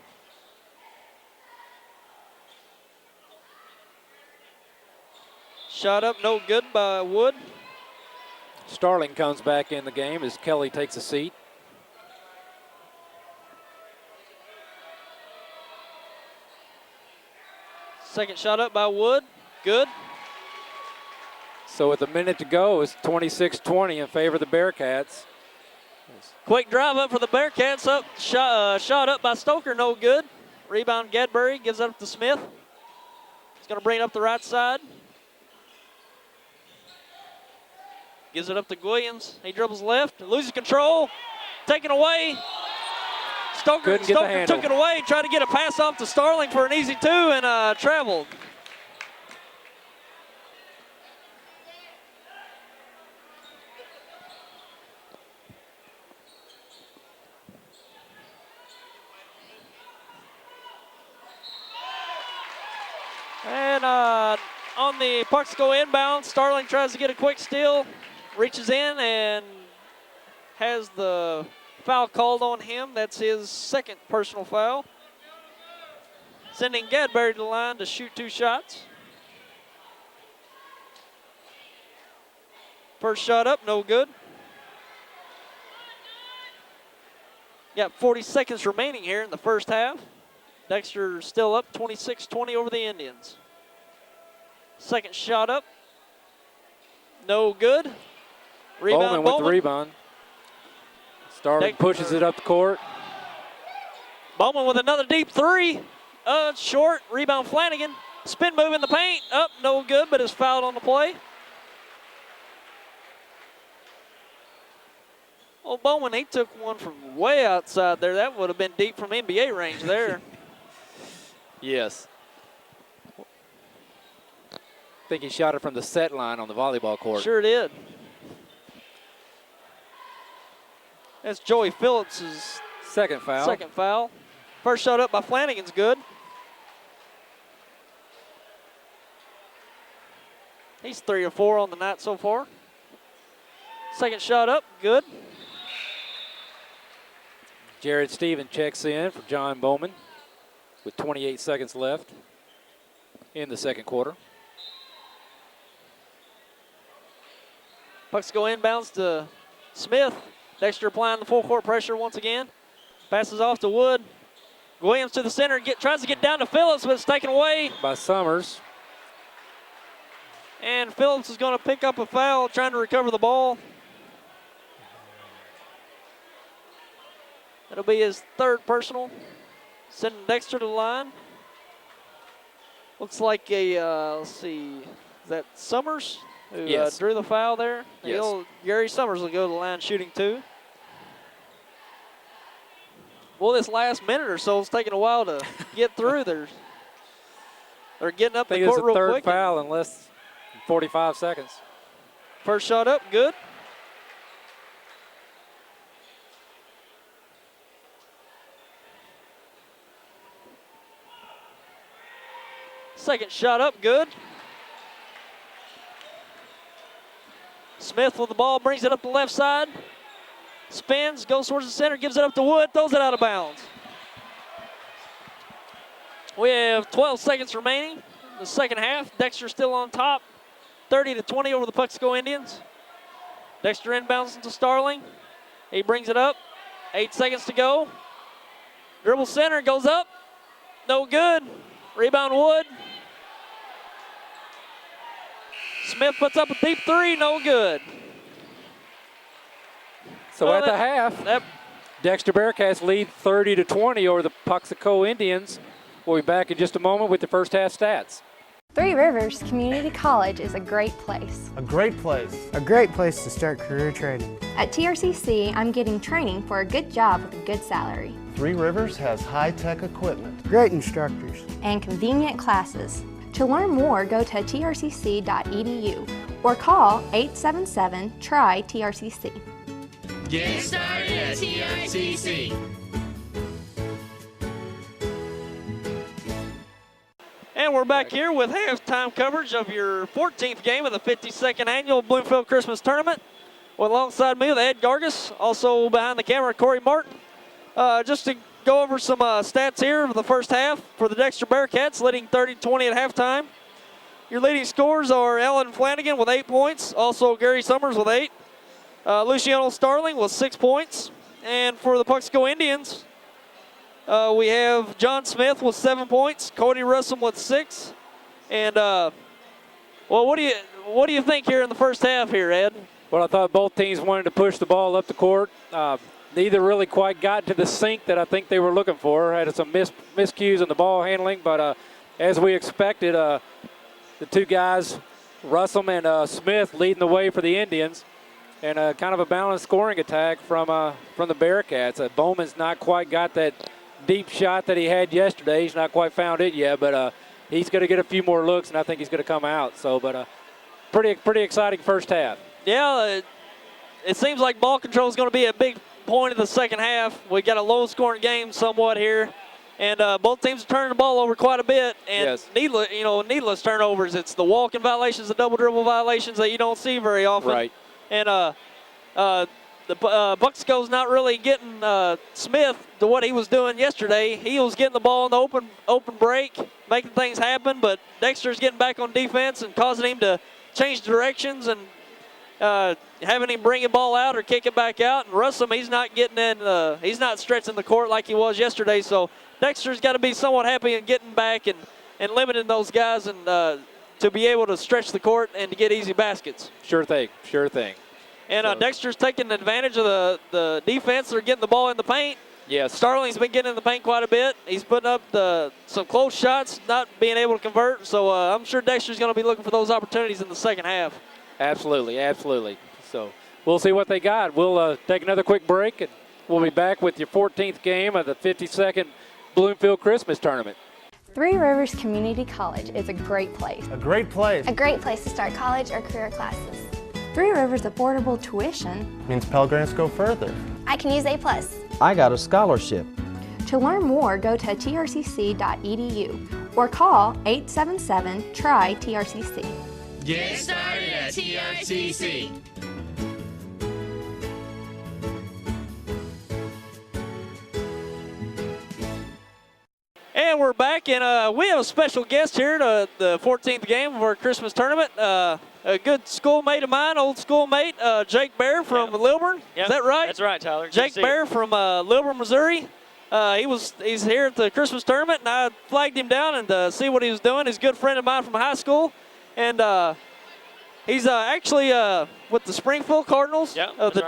S1: Shot up, no good by Wood.
S2: Starling comes back in the game as Kelly takes a seat.
S1: Second shot up by Wood, good.
S2: So with a minute to go, it's 26-20 in favor of the Bearcats.
S1: Quick drive up for the Bearcats. Up shot up by Stoker, no good. Rebound Gadberry, gives it up to Smith. He's going to bring it up the right side. Gives it up to Williams. He dribbles left, loses control, taken away. Stoker took it away, tried to get a pass off to Starling for an easy 2 and traveled. And on the Puxico inbound, Starling tries to get a quick steal, reaches in and has the foul called on him. That's his second personal foul. Sending Gadberry to the line to shoot 2 shots. First shot up, no good. Got 40 seconds remaining here in the first half. Dexter still up 26-20 over the Indians. Second shot up, no good. Rebound,
S2: Bowman with the rebound. Starling pushes it up the court.
S1: Bowman with another deep 3. Short, rebound Flanagan. Spin move in the paint, up, no good, but is fouled on the play. Oh, Bowman, he took one from way outside there. That would have been deep from NBA range there.
S2: Yes. I think he shot it from the set line on the volleyball court.
S1: Sure did. That's Joey Phillips'
S2: second foul.
S1: Second foul. First shot up by Flanagan's good. He's 3 or 4 on the night so far. Second shot up, good.
S2: Jared Stevens checks in for John Bowman with 28 seconds left in the second quarter.
S1: Puxico inbounds to Smith. Dexter applying the full court pressure once again. Passes off to Wood. Williams to the center, tries to get down to Phillips, but it's taken away
S2: by Summers.
S1: And Phillips is going to pick up a foul, trying to recover the ball. That'll be his third personal. Sending Dexter to the line. Looks like a, let's see, is that Summers who
S2: yes.
S1: Drew the foul there?
S2: Yes.
S1: The old Gary Summers will go to the line shooting 2. Well, this last minute or so is taking a while to get through. They're getting up the court real quick.
S2: I think it's the third foul in less than 45 seconds.
S1: First shot up, good. Second shot up, good. Smith with the ball, brings it up the left side. Spins, goes towards the center, gives it up to Wood, throws it out of bounds. We have 12 seconds remaining in the second half. Dexter still on top, 30-20 over the Puxico Indians. Dexter inbounds into Starling. He brings it up, 8 seconds to go. Dribble center, goes up, no good. Rebound Wood. Smith puts up a deep 3, no good.
S2: So at the half, Dexter Bearcats lead 30-20 over the Puxico Indians. We'll be back in just a moment with the first half stats.
S3: Three Rivers Community College is a great place.
S4: A great place.
S8: A great place to start career training.
S3: At TRCC, I'm getting training for a good job with a good salary.
S4: Three Rivers has high-tech equipment.
S8: Great instructors.
S3: And convenient classes. To learn more, go to trcc.edu or call 877-TRY-TRCC.
S7: Get started at TRCC.
S1: And we're back here with halftime coverage of your 14th game of the 52nd Annual Bloomfield Christmas Tournament. Well, alongside me with Ed Gargis, also behind the camera, Corey Martin. Just to go over some stats here of the first half for the Dexter Bearcats, leading 30-20 at halftime. Your leading scorers are Alan Flanagan with 8 points, also Gary Summers with 8. Luciano Starling with 6 points. And for the Puxico Indians, we have John Smith with 7 points, Cody Russell with 6. And well, what do you think here in the first half here, Ed?
S2: Well, I thought both teams wanted to push the ball up the court. Neither really quite got to the sink that I think they were looking for. Had some miscues in the ball handling, but as we expected, the two guys, Russell and Smith, leading the way for the Indians, and kind of a balanced scoring attack from the Bearcats. Bowman's not quite got that deep shot that he had yesterday. He's not quite found it yet, but he's going to get a few more looks, and I think he's going to come out. So, but pretty exciting first half.
S1: Yeah, it seems like ball control is going to be a big point of the second half. We got a low-scoring game somewhat here. And both teams are turning the ball over quite a bit, and
S2: Yes.
S1: needless turnovers. It's the walking violations, the double dribble violations that you don't see very often.
S2: Right.
S1: And Puxico's not really getting Smith to what he was doing yesterday. He was getting the ball in the open break, making things happen, but Dexter's getting back on defense and causing him to change directions and having him bring the ball out or kick it back out. And Russell, he's not getting in. He's not stretching the court like he was yesterday. So Dexter's got to be somewhat happy in getting back and limiting those guys and to be able to stretch the court and to get easy baskets.
S2: Sure thing. Sure thing.
S1: And
S2: So-
S1: Dexter's taking advantage of the defense. They're getting the ball in the paint.
S2: Yes.
S1: Starling's been getting in the paint quite a bit. He's putting up some close shots, not being able to convert. So I'm sure Dexter's going to be looking for those opportunities in the second half.
S2: Absolutely, absolutely. So we'll see what they got. We'll take another quick break, and we'll be back with your 14th game of the 52nd Bloomfield Christmas Tournament.
S3: Three Rivers Community College is a great place.
S4: A great place
S5: A great place to start college or career classes.
S3: Three Rivers affordable tuition.
S4: means Pell Grants go further.
S5: I can use A+.
S6: I got a scholarship.
S3: To learn more, go to trcc.edu or call 877-TRY-TRCC.
S7: Get started at TRCC.
S1: And we're back, and we have a special guest here to the 14th game of our Christmas tournament. A good schoolmate of mine, old schoolmate, Jake Bear from Lilburn.
S9: Yep.
S1: Is that right?
S9: That's right, Tyler. Good
S1: Jake
S9: to see
S1: Bear from Lilburn, Missouri. He's here at the Christmas tournament, and I flagged him down and to see what he was doing. He's a good friend of mine from high school, and he's actually with the Springfield Cardinals,
S9: Yep,
S1: the
S9: that's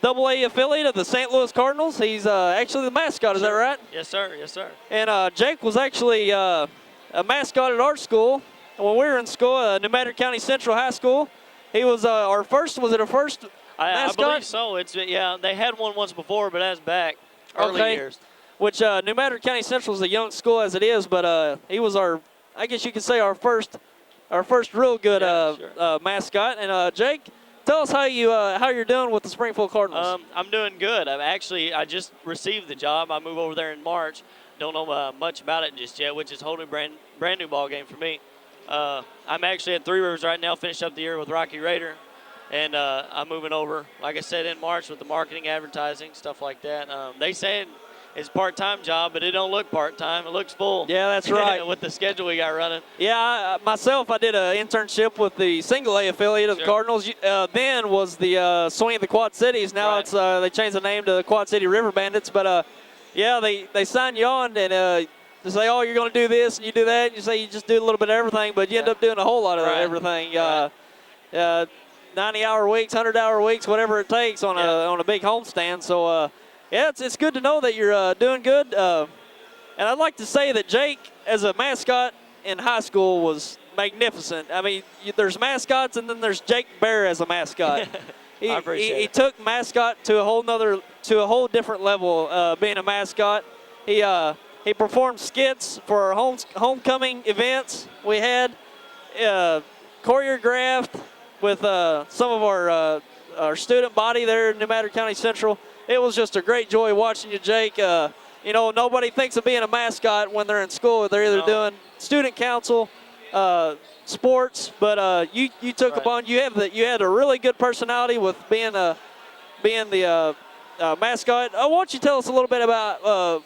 S1: Double A affiliate of the St. Louis Cardinals. He's actually the mascot. Is that right?
S9: Yes, sir. Yes, sir.
S1: And Jake was actually a mascot at our school when we were in school, New Madrid County Central High School. He was our first. Was it our first
S9: I
S1: mascot?
S9: believe so. Yeah, they had one once before, but that's back early
S1: Okay.
S9: years.
S1: Which New Madrid County Central is a young school as it is, but he was I guess you could say our first real good
S9: Yeah, sure.
S1: mascot. And Jake, tell us how you're doing with the Springfield Cardinals.
S9: I'm doing good. I just received the job. I move over there in March. Don't know much about it just yet, which is a whole new brand new ball game for me. I'm actually at Three Rivers right now, finished up the year with Rocky Raider, and I'm moving over, like I said, in March with the marketing, advertising, stuff like that. They said it's a part-time job, but it don't look part-time. It looks full.
S1: Yeah, that's right.
S9: With the schedule we got running.
S1: Yeah, I did an internship with the Single A affiliate of the
S9: Sure.
S1: Cardinals. Then was the Swing of the Quad Cities. Now
S9: Right.
S1: it's they changed the name to the Quad City River Bandits. But yeah, they sign you on and they say, oh, you're going to do this and you do that. And you say you just do a little bit of everything, but you end up doing a whole lot of
S9: Right.
S1: everything.
S9: Right.
S1: 90-hour weeks, 100-hour weeks, whatever it takes on a big homestand. So yeah, it's good to know that you're doing good. And I'd like to say that Jake, as a mascot in high school, was magnificent. I mean, there's mascots, and then there's Jake Bear as a mascot.
S9: I appreciate
S1: he
S9: it.
S1: took mascot to a whole different level. Being a mascot, he performed skits for our homecoming events. We had choreographed with some of our student body there in New Madrid County Central. It was just a great joy watching you, Jake. Nobody thinks of being a mascot when they're in school. They're either doing student council, sports, but you took
S9: Right.
S1: upon. You had a really good personality with being the mascot. Why don't you tell us a little bit about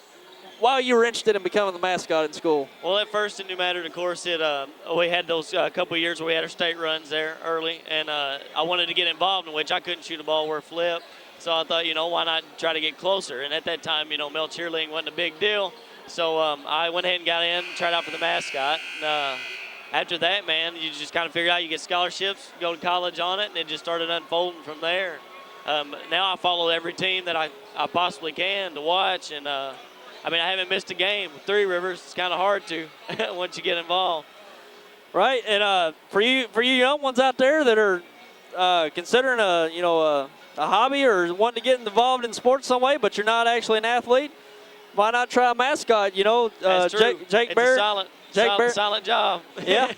S1: why you were interested in becoming the mascot in school?
S9: Well, at first in New Madrid, of course, we had those couple of years where we had our state runs there early, and I wanted to get involved in which I couldn't shoot a ball worth flip. So I thought, why not try to get closer? And at that time, male cheerleading wasn't a big deal. So I went ahead and got in, tried out for the mascot. And, after that, man, you just kind of figure out you get scholarships, go to college on it, and it just started unfolding from there. Now I follow every team that I possibly can to watch. And, I haven't missed a game. With Three Rivers, it's kind of hard to once you get involved.
S1: Right, and for you young ones out there that are considering a hobby or wanting to get involved in sports some way, but you're not actually an athlete, why not try a mascot?
S9: That's true.
S1: Jake
S9: It's
S1: Bear.
S9: a Silent job.
S1: Yeah.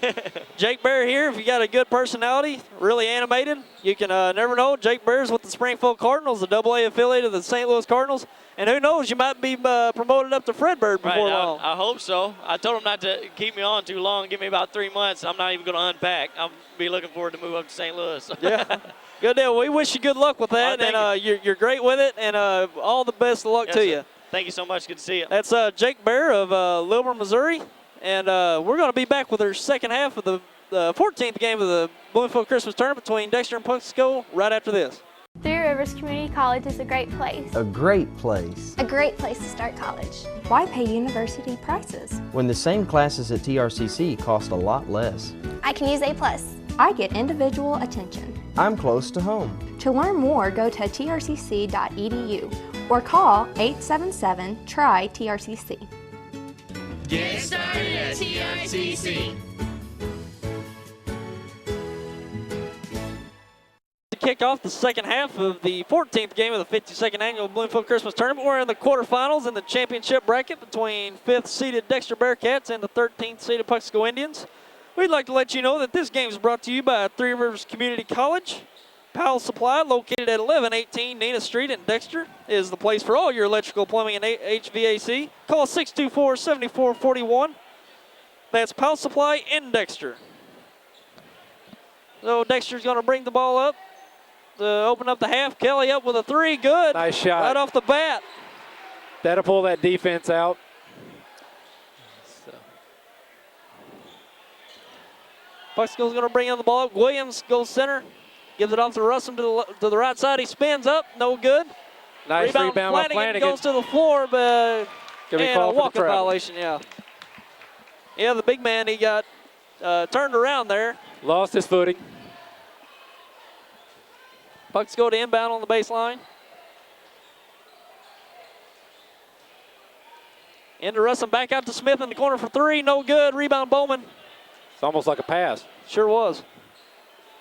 S1: Jake Bear here. If you got a good personality, really animated, you can never know. Jake Bear's with the Springfield Cardinals, the AA affiliate of the St. Louis Cardinals. And who knows, you might be promoted up to Fredbird before long.
S9: I hope so. I told him not to keep me on too long. Give me about 3 months. I'm not even going to unpack. I'll be looking forward to move up to St. Louis.
S1: Yeah. Good deal. We wish you good luck with that. And you're great with it. And all the best of luck to you.
S9: Thank you so much. Good to see you.
S1: That's Jake Bear of Lilburn, Missouri. And we're going to be back with our second half of the 14th game of the Bloomfield Christmas Tournament between Dexter and Puxico right after this.
S5: Three Rivers Community College is a great place.
S6: A great place.
S3: A great place to start college. Why pay university prices?
S6: When the same classes at TRCC cost a lot less.
S3: I can use A+. I get individual attention.
S6: I'm close to home.
S3: To learn more, go to trcc.edu or call 877-TRY-TRCC.
S7: Get started at TRCC.
S1: To kick off the second half of the 14th game of the 52nd annual Bloomfield Christmas Tournament, we're in the quarterfinals in the championship bracket between 5th-seeded Dexter Bearcats and the 13th-seeded Puxico Indians. We'd like to let you know that this game is brought to you by Three Rivers Community College. Powell Supply, located at 1118 Nina Street in Dexter, is the place for all your electrical, plumbing, and HVAC. Call 624-7441. That's Powell Supply in Dexter. So Dexter's going to bring the ball up to open up the half. Kelly up with a three. Good.
S2: Nice shot.
S1: Right off the bat.
S2: That'll pull that defense out.
S1: Puxico's going to bring in the ball up. Williams goes center. Gives it off to Russell to the right side. He spins up. No good.
S2: Nice rebound by Flanagan.
S1: Goes to the floor, but
S2: and
S1: a walking violation, yeah. Yeah, the big man, he got turned around there.
S2: Lost his footing.
S1: Pucks go to inbound on the baseline. Into Russell, back out to Smith in the corner for three. No good. Rebound Bowman.
S2: It's almost like a pass.
S1: Sure was.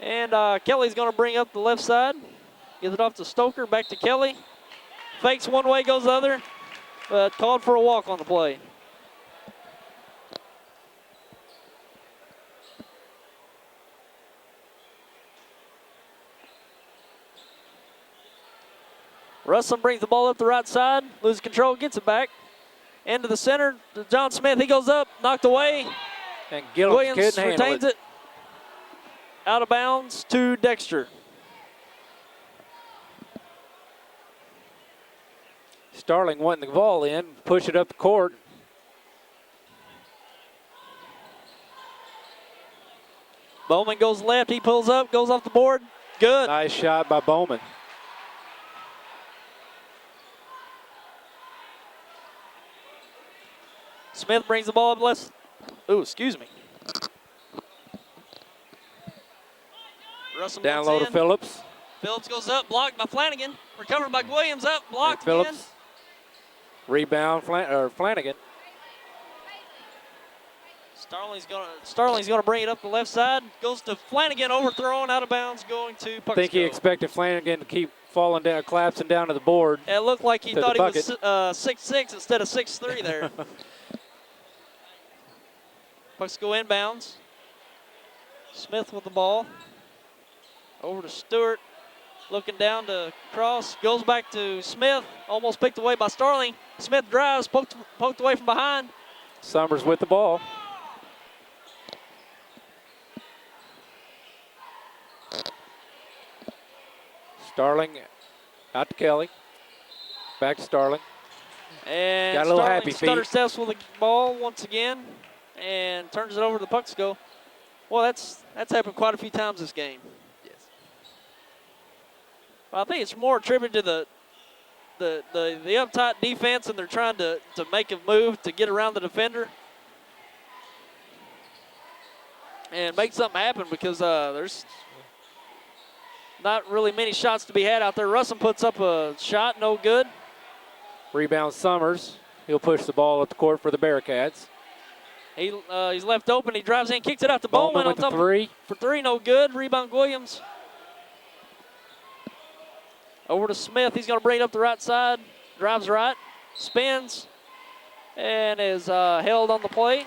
S1: And Kelly's going to bring up the left side. Gives it off to Stoker, back to Kelly. Fakes one way, goes the other. But called for a walk on the play. Russell brings the ball up the right side. Loses control, gets it back. Into the center to John Smith. He goes up, knocked away.
S2: And
S1: Williams retains it. Out of bounds to Dexter.
S2: Starling wanting the ball in, push it up the court.
S1: Bowman goes left, he pulls up, goes off the board. Good.
S2: Nice shot by Bowman.
S1: Smith brings the ball up left. Ooh, excuse me. Russell
S2: down low to Phillips.
S1: Phillips goes up, blocked by Flanagan. Recovered by Williams, up, blocked
S2: Phillips.
S1: again.
S2: Rebound Flanagan.
S1: Starling's gonna bring it up the left side. Goes to Flanagan, overthrown, out of bounds, going to Puxico.
S2: I think he expected Flanagan to keep falling down, collapsing down to the board.
S1: It looked like he thought he was 6'6" instead of 6'3" there. Puxico inbounds. Smith with the ball. Over to Stewart. Looking down to Cross. Goes back to Smith. Almost picked away by Starling. Smith drives, poked away from behind.
S2: Summers with the ball. Starling out to Kelly. Back to Starling.
S1: And
S2: got a little
S1: Starling
S2: happy feet.
S1: stutter steps with the ball once again and turns it over to Puxico. Well, that's happened quite a few times this game.
S2: Yes.
S1: Well, I think it's more attributed to the uptight defense, and they're trying to make a move to get around the defender and make something happen, because there's not really many shots to be had out there. Russell puts up a shot, no good.
S2: Rebound Summers. He'll push the ball at the court for the Bearcats.
S1: He's left open. He drives in, kicks it out to Bowman on top
S2: three.
S1: For three, no good. Rebound Williams. Over to Smith. He's going to bring it up the right side. Drives right, spins, and is held on the play.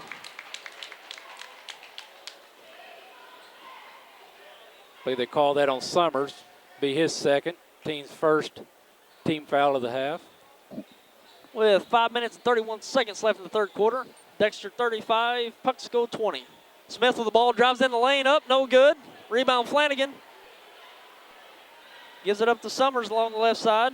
S2: believe they called that on Summers. Be his second, team's first team foul of the half.
S1: With 5 minutes and 31 seconds left in the third quarter. Dexter 35, Puxico 20. Smith with the ball, drives in the lane, up, no good. Rebound Flanagan. Gives it up to Summers along the left side.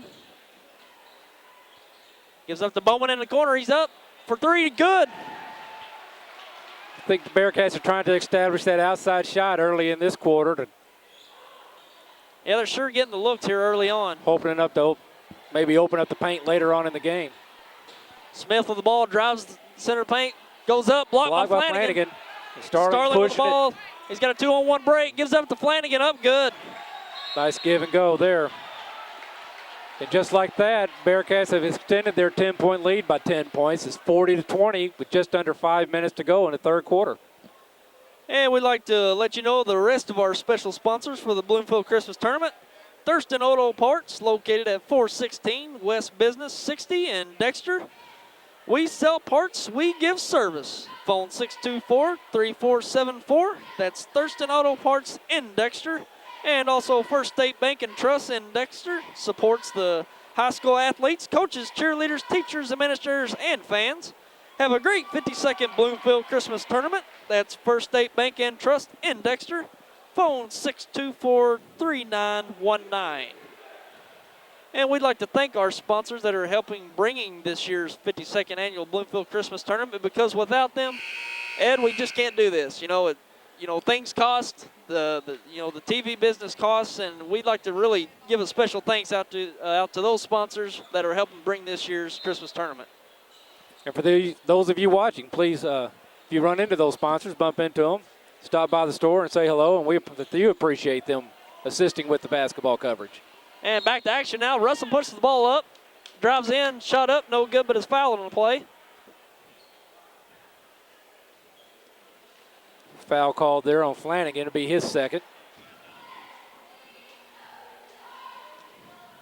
S1: Gives up to Bowman in the corner, he's up for three, good.
S2: I think the Bearcats are trying to establish that outside shot early in this quarter.
S1: Yeah, they're sure getting the looks here early on.
S2: Opening up maybe open up the paint later on in the game.
S1: Smith with the ball, drives the center paint, goes up, blocked by Flanagan. Starling with the ball. He's got a 2-on-1 break, gives up to Flanagan, up good.
S2: Nice give and go there. And just like that, Bearcats have extended their 10-point lead by 10 points. It's 40-20 with just under 5 minutes to go in the third quarter.
S1: And we'd like to let you know the rest of our special sponsors for the Bloomfield Christmas Tournament. Thurston Auto Parts, located at 416 West Business 60 in Dexter. We sell parts, we give service. Phone 624-3474. That's Thurston Auto Parts in Dexter. And also First State Bank and Trust in Dexter supports the high school athletes, coaches, cheerleaders, teachers, administrators, and fans. Have a great 52nd Bloomfield Christmas Tournament. That's First State Bank and Trust in Dexter. Phone 624-3919. And we'd like to thank our sponsors that are helping bringing this year's 52nd annual Bloomfield Christmas Tournament, because without them, Ed, we just can't do this. Things cost, the TV business costs, and we'd like to really give a special thanks out to those sponsors that are helping bring this year's Christmas tournament.
S2: And for those of you watching, please, if you run into those sponsors, bump into them, stop by the store and say hello, and we appreciate them assisting with the basketball coverage.
S1: And back to action now. Russell pushes the ball up, drives in, shot up, no good, but is fouled on the play.
S2: Foul called there on Flanagan. It'll be his second.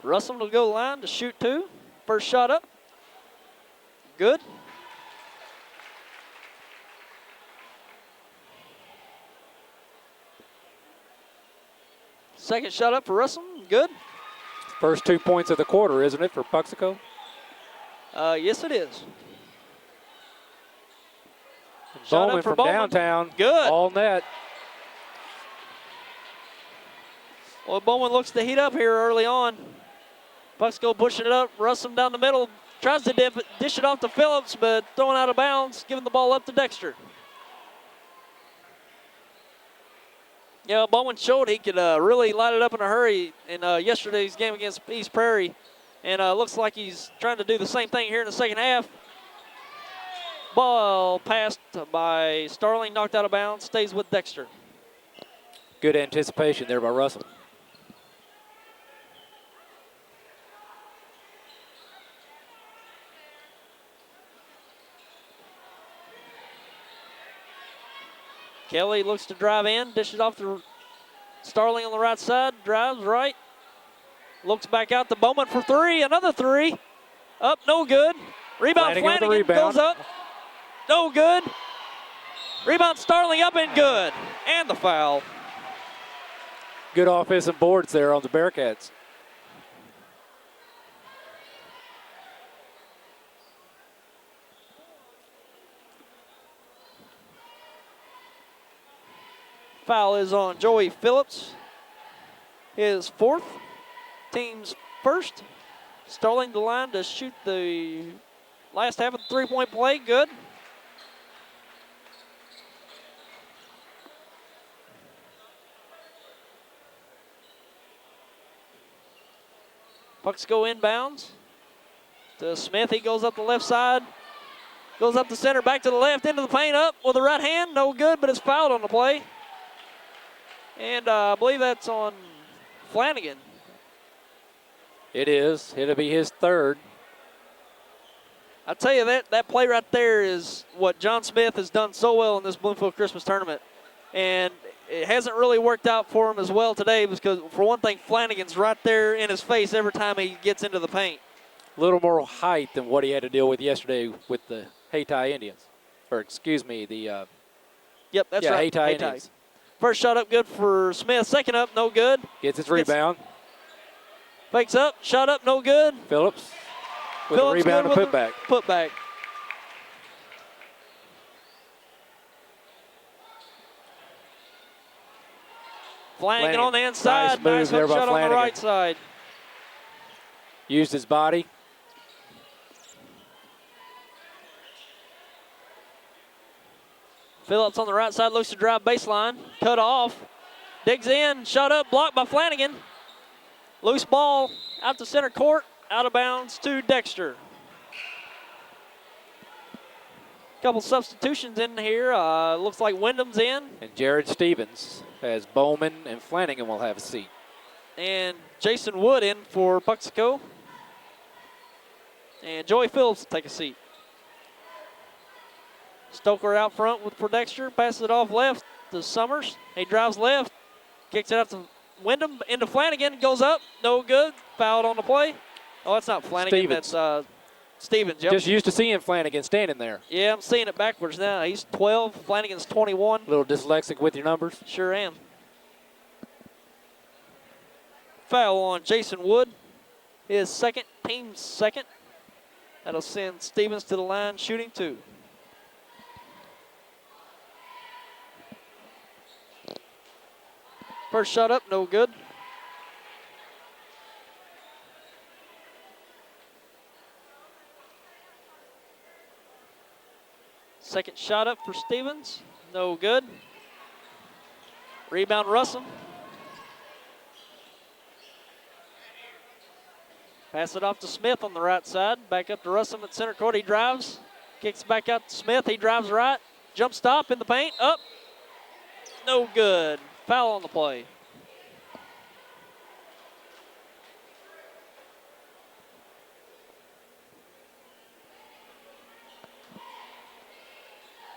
S1: Russell will go line to shoot two. First shot up. Good. Second shot up for Russell. Good.
S2: First 2 points of the quarter, isn't it, for Puxico?
S1: Yes, it is.
S2: Bowman from downtown.
S1: Good.
S2: All net.
S1: Well, Bowman looks to heat up here early on. Puxico pushing it up. Russell down the middle. Tries to dish it off to Phillips, but throwing out of bounds, giving the ball up to Dexter. Yeah, Bowman showed he could really light it up in a hurry in yesterday's game against East Prairie. And looks like he's trying to do the same thing here in the second half. Ball passed by Starling, knocked out of bounds, stays with Dexter.
S2: Good anticipation there by Russell.
S1: Kelly looks to drive in, dishes off to Starling on the right side, drives right. Looks back out to Bowman for three, another three. Up, no good. Rebound Flanagan goes up. No good. Rebound Starling up and good. And the foul.
S2: Good offensive boards there on the Bearcats.
S1: Foul is on Joey Phillips. His fourth, team's first. Starling the line to shoot the last half of the three-point play. Good. Pucks go inbounds to Smith. He goes up the left side. Goes up the center, back to the left, into the paint, up with the right hand. No good, but it's fouled on the play. And I believe that's on Flanagan.
S2: It is. It'll be his third.
S1: I tell you, that play right there is what John Smith has done so well in this Bloomfield Christmas tournament. And it hasn't really worked out for him as well today because, for one thing, Flanagan's right there in his face every time he gets into the paint.
S2: A little more height than what he had to deal with yesterday with the Hayti Indians. Or, excuse me, the
S1: yep, that's right.
S2: Hayti Indians.
S1: First shot up good for Smith. Second up, no good.
S2: Gets his rebound.
S1: Fakes up, shot up, no good.
S2: Phillips with a rebound and putback.
S1: Putback. Flanagan on the inside. Nice hook shot on the right side.
S2: Used his body.
S1: Phillips on the right side looks to drive baseline. Cut off. Digs in. Shot up. Blocked by Flanagan. Loose ball out to center court. Out of bounds to Dexter. Couple substitutions in here. Looks like Wyndham's in.
S2: And Jared Stevens, as Bowman and Flanagan will have a seat.
S1: And Jason Wood in for Puxico. And Joey Phillips will take a seat. Stoker out front for Dexter. Passes it off left to Summers. He drives left. Kicks it out to Wyndham. Into Flanagan. Goes up. No good. Fouled on the play. Oh, that's not Flanagan.
S2: Stevens.
S1: That's Stevens. Yep.
S2: Just used to seeing Flanagan standing there.
S1: Yeah, I'm seeing it backwards now. He's 12. Flanagan's 21.
S2: A little dyslexic with your numbers.
S1: Sure am. Foul on Jason Wood. His second, team's second. That'll send Stevens to the line shooting 2. First shot up, no good. Second shot up for Stevens, no good. Rebound Russell. Pass it off to Smith on the right side. Back up to Russell at center court. He drives. Kicks back out to Smith. He drives right. Jump stop in the paint. Up. No good. Foul on the play.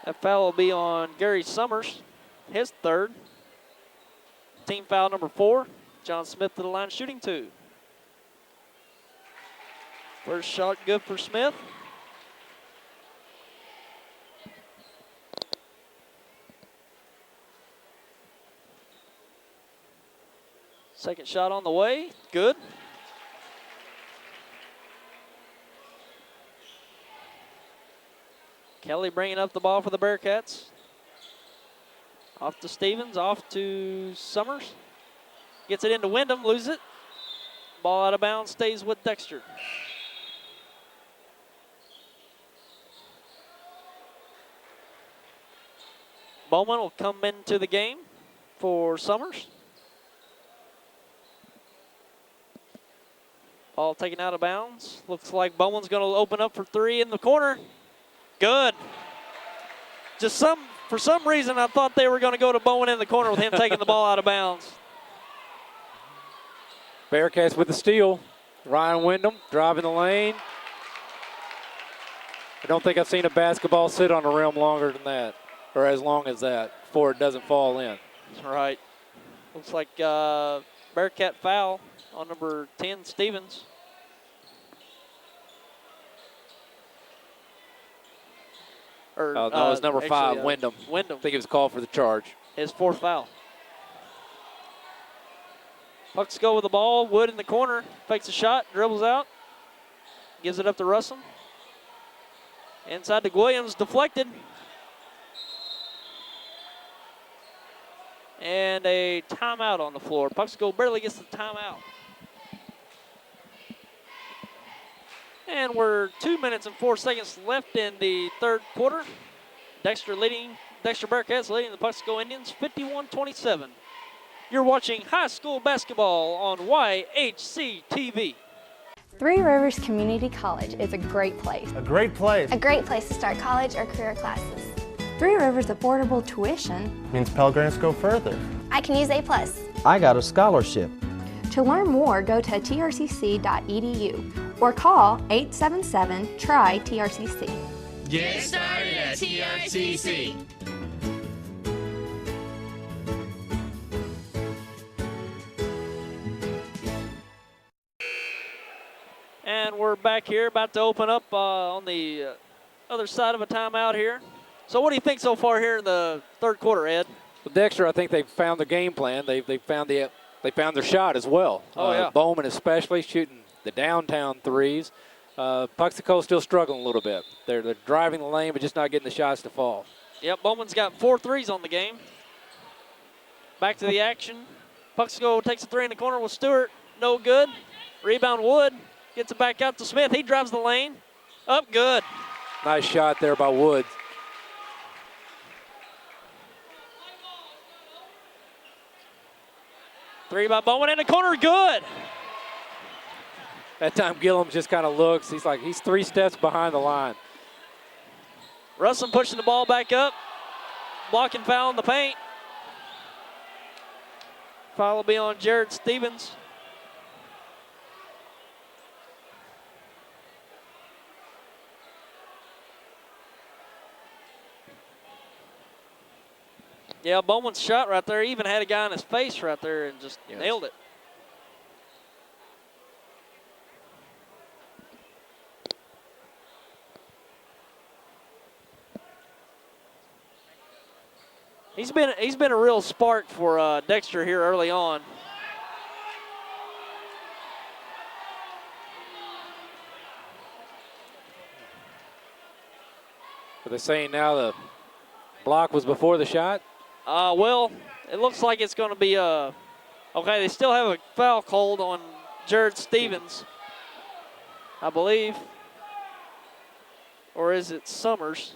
S1: That foul will be on Gary Summers, his third. Team foul number 4. John Smith to the line shooting 2. First shot good for Smith. Second shot on the way, good. Kelly bringing up the ball for the Bearcats. Off to Stevens, off to Summers. Gets it into Wyndham, loses it. Ball out of bounds, stays with Dexter. Bowman will come into the game for Summers. Ball taken out of bounds. Looks like Bowman's going to open up for 3 in the corner. Good. For some reason, I thought they were going to go to Bowman in the corner with him taking the ball out of bounds.
S2: Bearcats with the steal. Ryan Wyndham driving the lane. I don't think I've seen a basketball sit on the rim longer than that, or as long as that, before it doesn't fall in.
S1: That's right. Looks like Bearcat foul on number 10, Stevens.
S2: No, it was number 5, Wyndham.
S1: Wyndham.
S2: I think it was called for the charge.
S1: His 4th foul. Pucks go with the ball. Wood in the corner. Fakes a shot. Dribbles out. Gives it up to Russell. Inside to Williams. Deflected. And a timeout on the floor. Puxico barely gets the timeout. And we're 2 minutes and 4 seconds left in the third quarter. Dexter Bearcats leading the Puxico Indians 51-27. You're watching high school basketball on YHC TV.
S3: Three Rivers Community College is a great place.
S4: A great place.
S5: A great place to start college or career classes.
S3: Three Rivers affordable tuition
S4: Means Pell Grants go further.
S5: I can use A+.
S6: I got a scholarship.
S3: To learn more, go to trcc.edu or call 877-TRY-TRCC.
S7: Get started at TRCC.
S1: And we're back here, about to open up on the other side of a timeout here. So what do you think so far here in the third quarter, Ed?
S2: Well, Dexter, I think they've found the game plan. They found their shot as well.
S1: Oh, yeah.
S2: Bowman especially shooting the downtown threes. Puxico still struggling a little bit. They're driving the lane, but just not getting the shots to fall.
S1: Yep, Bowman's got 4 threes on the game. Back to the action. Puxico takes a 3 in the corner with Stewart. No good. Rebound Wood. Gets it back out to Smith. He drives the lane. Up good.
S2: Nice shot there by Woods.
S1: Three by Bowman in the corner. Good.
S2: That time Gillum just kind of looks. He's 3 steps behind the line.
S1: Russell pushing the ball back up. Blocking foul in the paint. Foul will be on Jared Stevens. Yeah, Bowman's shot right there. He even had a guy in his face right there and just nailed it. He's been a real spark for Dexter here early on.
S2: Are they saying now the block was before the shot?
S1: Well, it looks like it's going to be okay, they still have a foul called on Jared Stevens, I believe. Or is it Summers?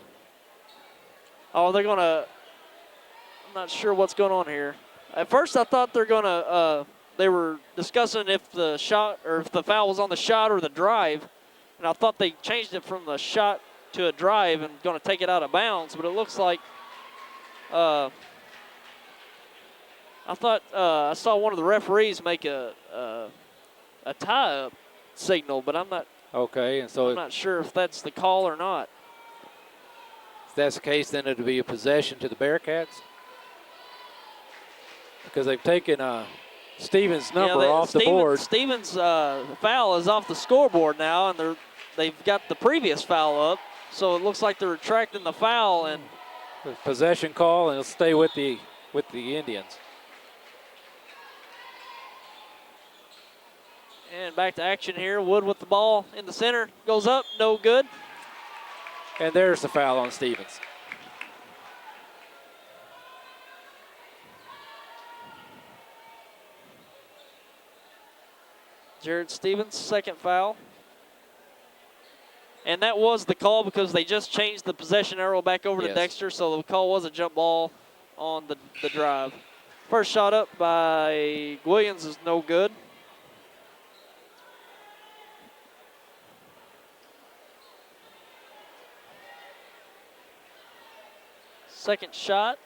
S1: Oh, they're going to, I'm not sure what's going on here. At first I thought they were discussing if the shot or if the foul was on the shot or the drive. And I thought they changed it from the shot to a drive and going to take it out of bounds, but it looks like I thought I saw one of the referees make a tie-up signal, but I'm not.
S2: Okay, and so
S1: I'm not sure if that's the call or not.
S2: If that's the case, then it'll be a possession to the Bearcats because they've taken Stevens' number off the board.
S1: Stevens' foul is off the scoreboard now, and they've got the previous foul up, so it looks like they're retracting the foul and
S2: possession call, and it'll stay with the Indians.
S1: And back to action here. Wood with the ball in the center. Goes up, no good.
S2: And there's the foul on Stevens.
S1: Jared Stevens, second foul. And that was the call because they just changed the possession arrow back over to Dexter, so the call was a jump ball on the drive. First shot up by Williams is no good. Second shot,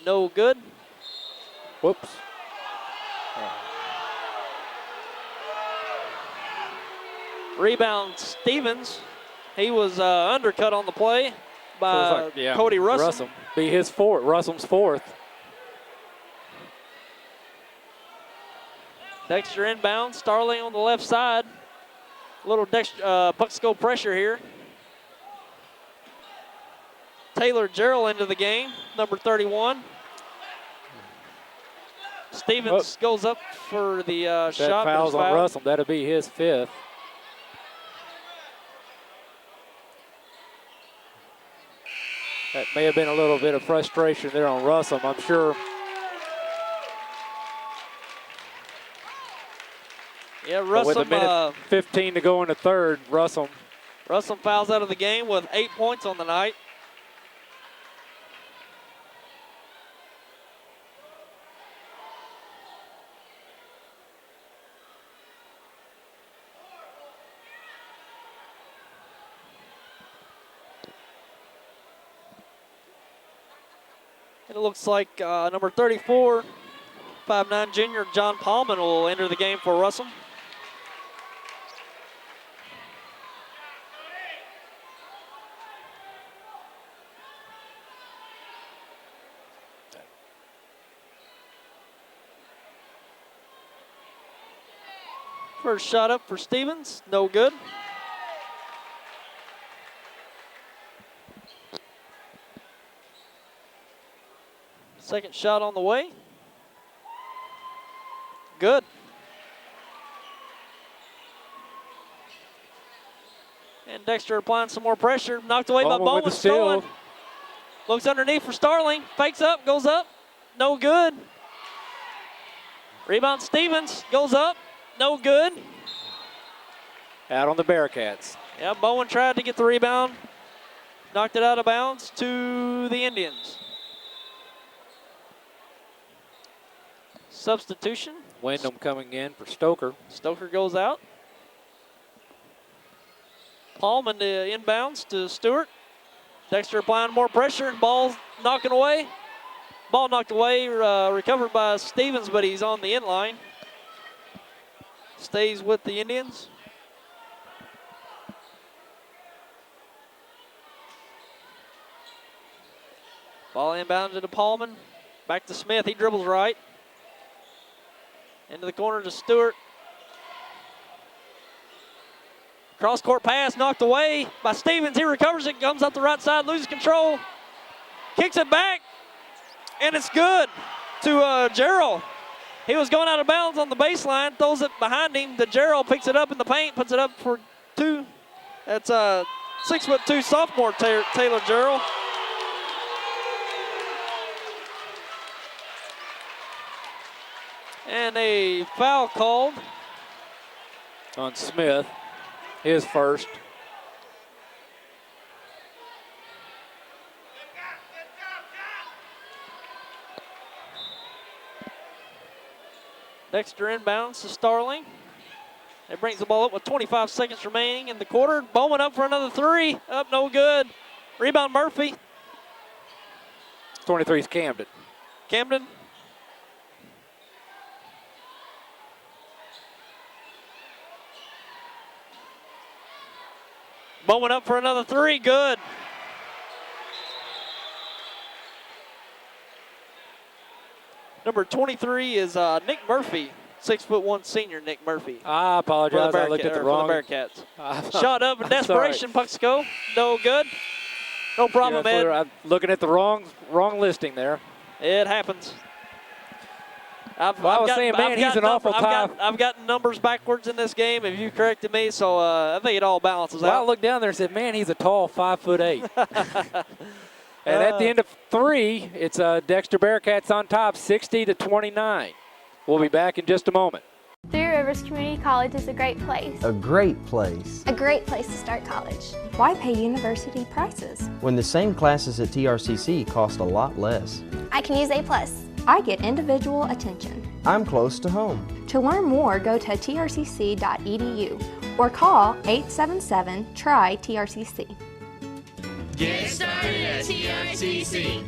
S1: no good.
S2: Whoops.
S1: Rebound Stevens. He was undercut on the play by Cody Russell.
S2: Be his fourth. Russell's fourth.
S1: Dexter inbound. Starling on the left side. A little Puxico pressure here. Taylor Gerald into the game, number 31. Stevens goes up for the shot.
S2: That foul's on Russell. That'll be his fifth. That may have been a little bit of frustration there on Russell, I'm sure.
S1: Yeah, Russell.
S2: With a minute 15 to go in the third, Russell
S1: fouls out of the game with 8 points on the night. It looks like number 34, 5'9" junior John Paulman will enter the game for Russell. First shot up for Stevens, no good. Second shot on the way. Good. And Dexter applying some more pressure. Knocked away by
S2: Bowman with
S1: Bowman.
S2: the steal.
S1: Stolen. Looks underneath for Starling. Fakes up, goes up. No good. Rebound Stevens. Goes up. No good.
S2: Out on the Bearcats.
S1: Yeah, Bowen tried to get the rebound. Knocked it out of bounds to the Indians. Substitution.
S2: Wyndham coming in for Stoker.
S1: Stoker goes out. Paulman to inbounds to Stewart. Dexter applying more pressure. Ball knocking away. Ball knocked away, recovered by Stevens, but he's on the end line. Stays with the Indians. Ball inbounded to Paulman. Back to Smith. He dribbles right. Into the corner to Stewart. Cross-court pass knocked away by Stevens. He recovers it, comes up the right side, loses control. Kicks it back, and it's good to Gerald. He was going out of bounds on the baseline, throws it behind him. To Gerald, picks it up in the paint, puts it up for two. That's 6'2" sophomore Taylor Gerald. And a foul called
S2: On Smith, his first.
S1: Dexter inbounds to Starling. It brings the ball up with 25 seconds remaining in the quarter. Bowman up for another three. Up, no good. Rebound Murphy.
S2: 23 is Camden.
S1: Camden. Bowman up for another three. Good. Number 23 is Nick Murphy, 6'1" senior Nick Murphy.
S2: I apologize. I looked at the wrong.
S1: For the Bearcats. Shot up in desperation. Puxico. No good. No problem, Ed.
S2: I'm looking at the wrong listing there.
S1: It happens.
S2: I was saying, man, he's an awful tough.
S1: I've gotten numbers backwards in this game, if you corrected me, so I think it all balances out.
S2: I looked down there and said, man, he's a tall 5'8". And at the end of three, it's Dexter Bearcats on top, 60-29. We'll be back in just a moment.
S5: Three Rivers Community College is a great place.
S6: A great place.
S3: A great place to start college. Why pay university prices?
S6: When the same classes at TRCC cost a lot less.
S3: I can use A+. I get individual attention.
S6: I'm close to home.
S3: To learn more, go to trcc.edu or call 877-TRY-TRCC.
S7: Get started at TRCC.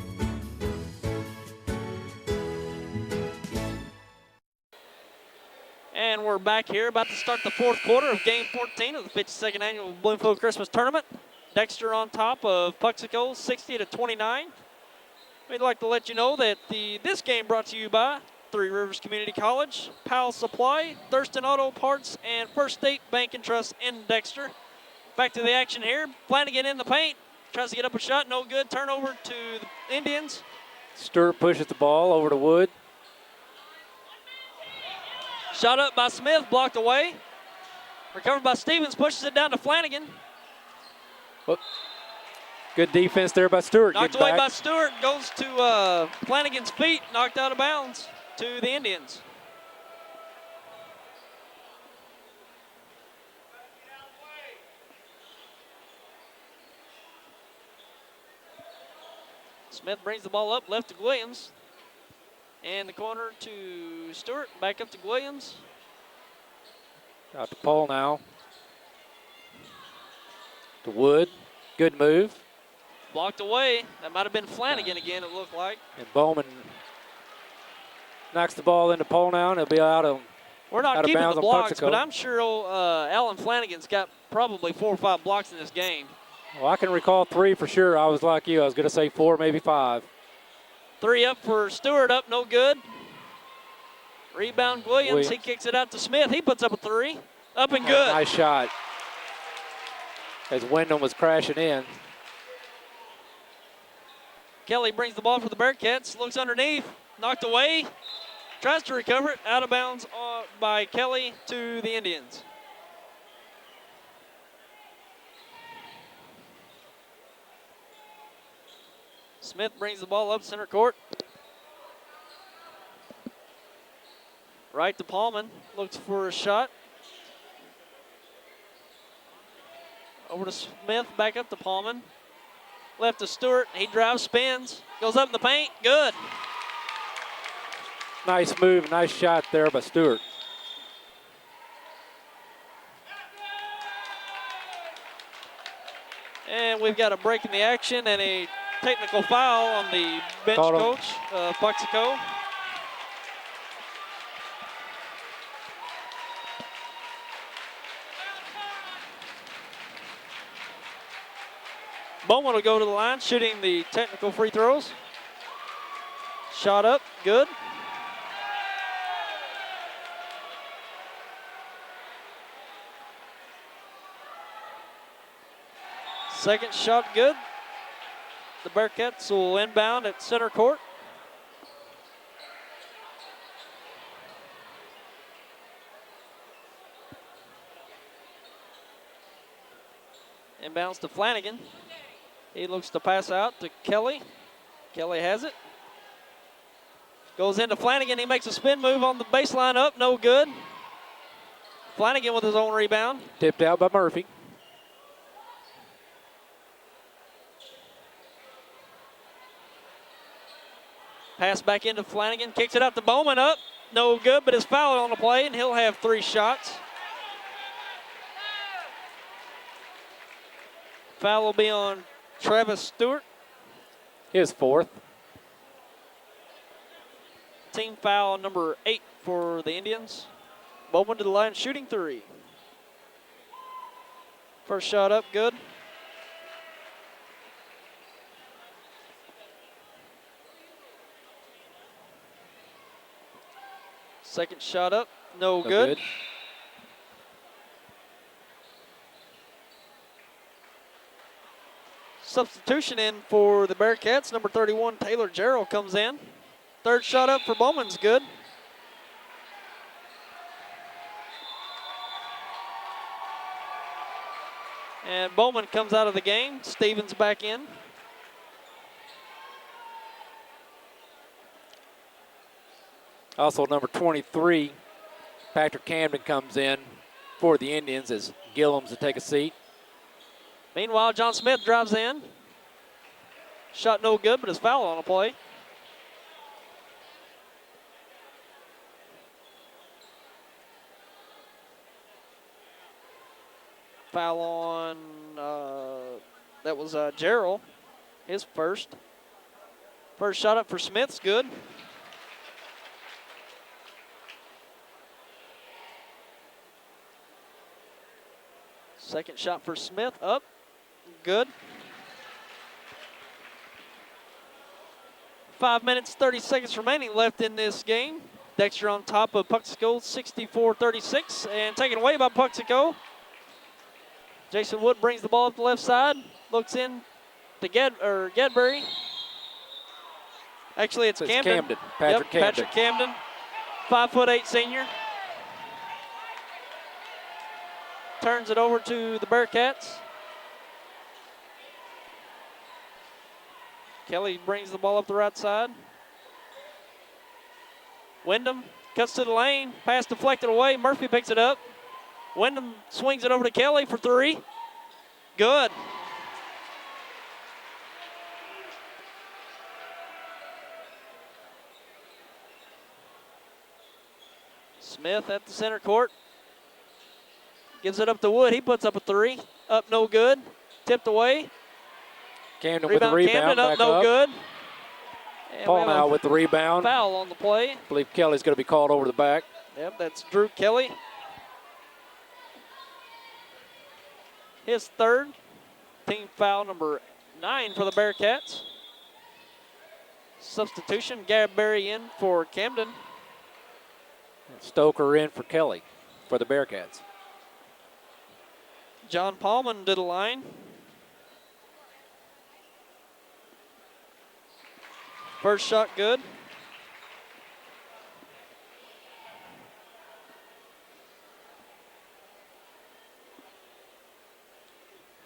S1: And we're back here, about to start the fourth quarter of Game 14 of the 52nd Annual Bloomfield Christmas Tournament. Dexter on top of Puxico, 60-29. We'd like to let you know that this game brought to you by Three Rivers Community College, Powell Supply, Thurston Auto Parts, and First State Bank and Trust in Dexter. Back to the action here. Flanagan in the paint. Tries to get up a shot. No good. Turnover to the Indians.
S2: Stewart pushes the ball over to Wood.
S1: Shot up by Smith. Blocked away. Recovered by Stevens. Pushes it down to Flanagan.
S2: Whoop. Good defense there by Stewart.
S1: Knocked away by Stewart. Goes to Flanagan's feet. Knocked out of bounds to the Indians. Smith brings the ball up, left to Williams. And the corner to Stewart, back up to Williams.
S2: Out to Paul now. To Wood, good move.
S1: Blocked away, that might have been Flanagan again, it looked like.
S2: And Bowman knocks the ball into Paul now, and he'll be out of
S1: We're not
S2: out of
S1: keeping
S2: bounds
S1: the
S2: on
S1: blocks,
S2: Puxico.
S1: but I'm sure Alan Flanagan's got probably 4 or 5 blocks in this game.
S2: Well, I can recall 3 for sure. I was like you. I was going to say 4, maybe 5.
S1: 3 up for Stewart, up, no good. Rebound Williams, he kicks it out to Smith. He puts up a 3, up and good.
S2: Nice shot. As Wyndham was crashing in.
S1: Kelly brings the ball for the Bearcats, looks underneath, knocked away, tries to recover it, out of bounds by Kelly to the Indians. Smith brings the ball up center court. Right to Paulman, looks for a shot. Over to Smith, back up to Paulman. Left to Stewart, he drives, spins, goes up in the paint, good.
S2: Nice move, nice shot there by Stewart.
S1: And we've got a break in the action and a technical foul on the bench
S2: Caught him.
S1: coach, Puxico. Bowman will go to the line, shooting the technical free throws. Shot up, good. Second shot, good. The Bearcats will inbound at center court. Inbounds to Flanagan. He looks to pass out to Kelly. Kelly has it. Goes into Flanagan. He makes a spin move on the baseline up. No good. Flanagan with his own rebound.
S2: Tipped out by Murphy.
S1: Pass back into Flanagan. Kicks it out to Bowman up. No good, but it's fouled on the play, and he'll have 3 shots. Foul will be on Travis Stewart.
S2: His 4th.
S1: Team foul number 8 for the Indians. Bowman to the line, shooting 3. First shot up, good. Second shot up, no good. Substitution in for the Bearcats. Number 31, Taylor Jarrell comes in. Third shot up for Bowman's good. And Bowman comes out of the game. Stevens back in.
S2: Also number 23, Patrick Camden comes in for the Indians as Gillums to take a seat.
S1: Meanwhile, John Smith drives in. Shot no good, but it's foul on a play. Foul on, that was Jarrell, his first. First shot up for Smith's good. Second shot for Smith, up, good. 5 minutes, 30 seconds remaining left in this game. Dexter on top of Puxico, 64-36, and taken away by Puxico. Jason Wood brings the ball up the left side, looks in to Gedbury. Actually, it's Camden.
S2: Camden. Patrick Camden.
S1: Patrick Camden, 5'8" senior. Turns it over to the Bearcats. Kelly brings the ball up the right side. Wyndham cuts to the lane. Pass deflected away. Murphy picks it up. Wyndham swings it over to Kelly for 3. Good. Smith at the center court. Gives it up to Wood. He puts up a 3. Up, no good. Tipped away.
S2: Camden with the rebound.
S1: Camden up, no good. And
S2: Paul now with the rebound.
S1: Foul on the play.
S2: I believe Kelly's going to be called over the back.
S1: Yep, that's Drew Kelly. His 3rd. Team foul number 9 for the Bearcats. Substitution, Gadberry in for Camden.
S2: Stoker in for Kelly for the Bearcats.
S1: John Paulman to the line. First shot good.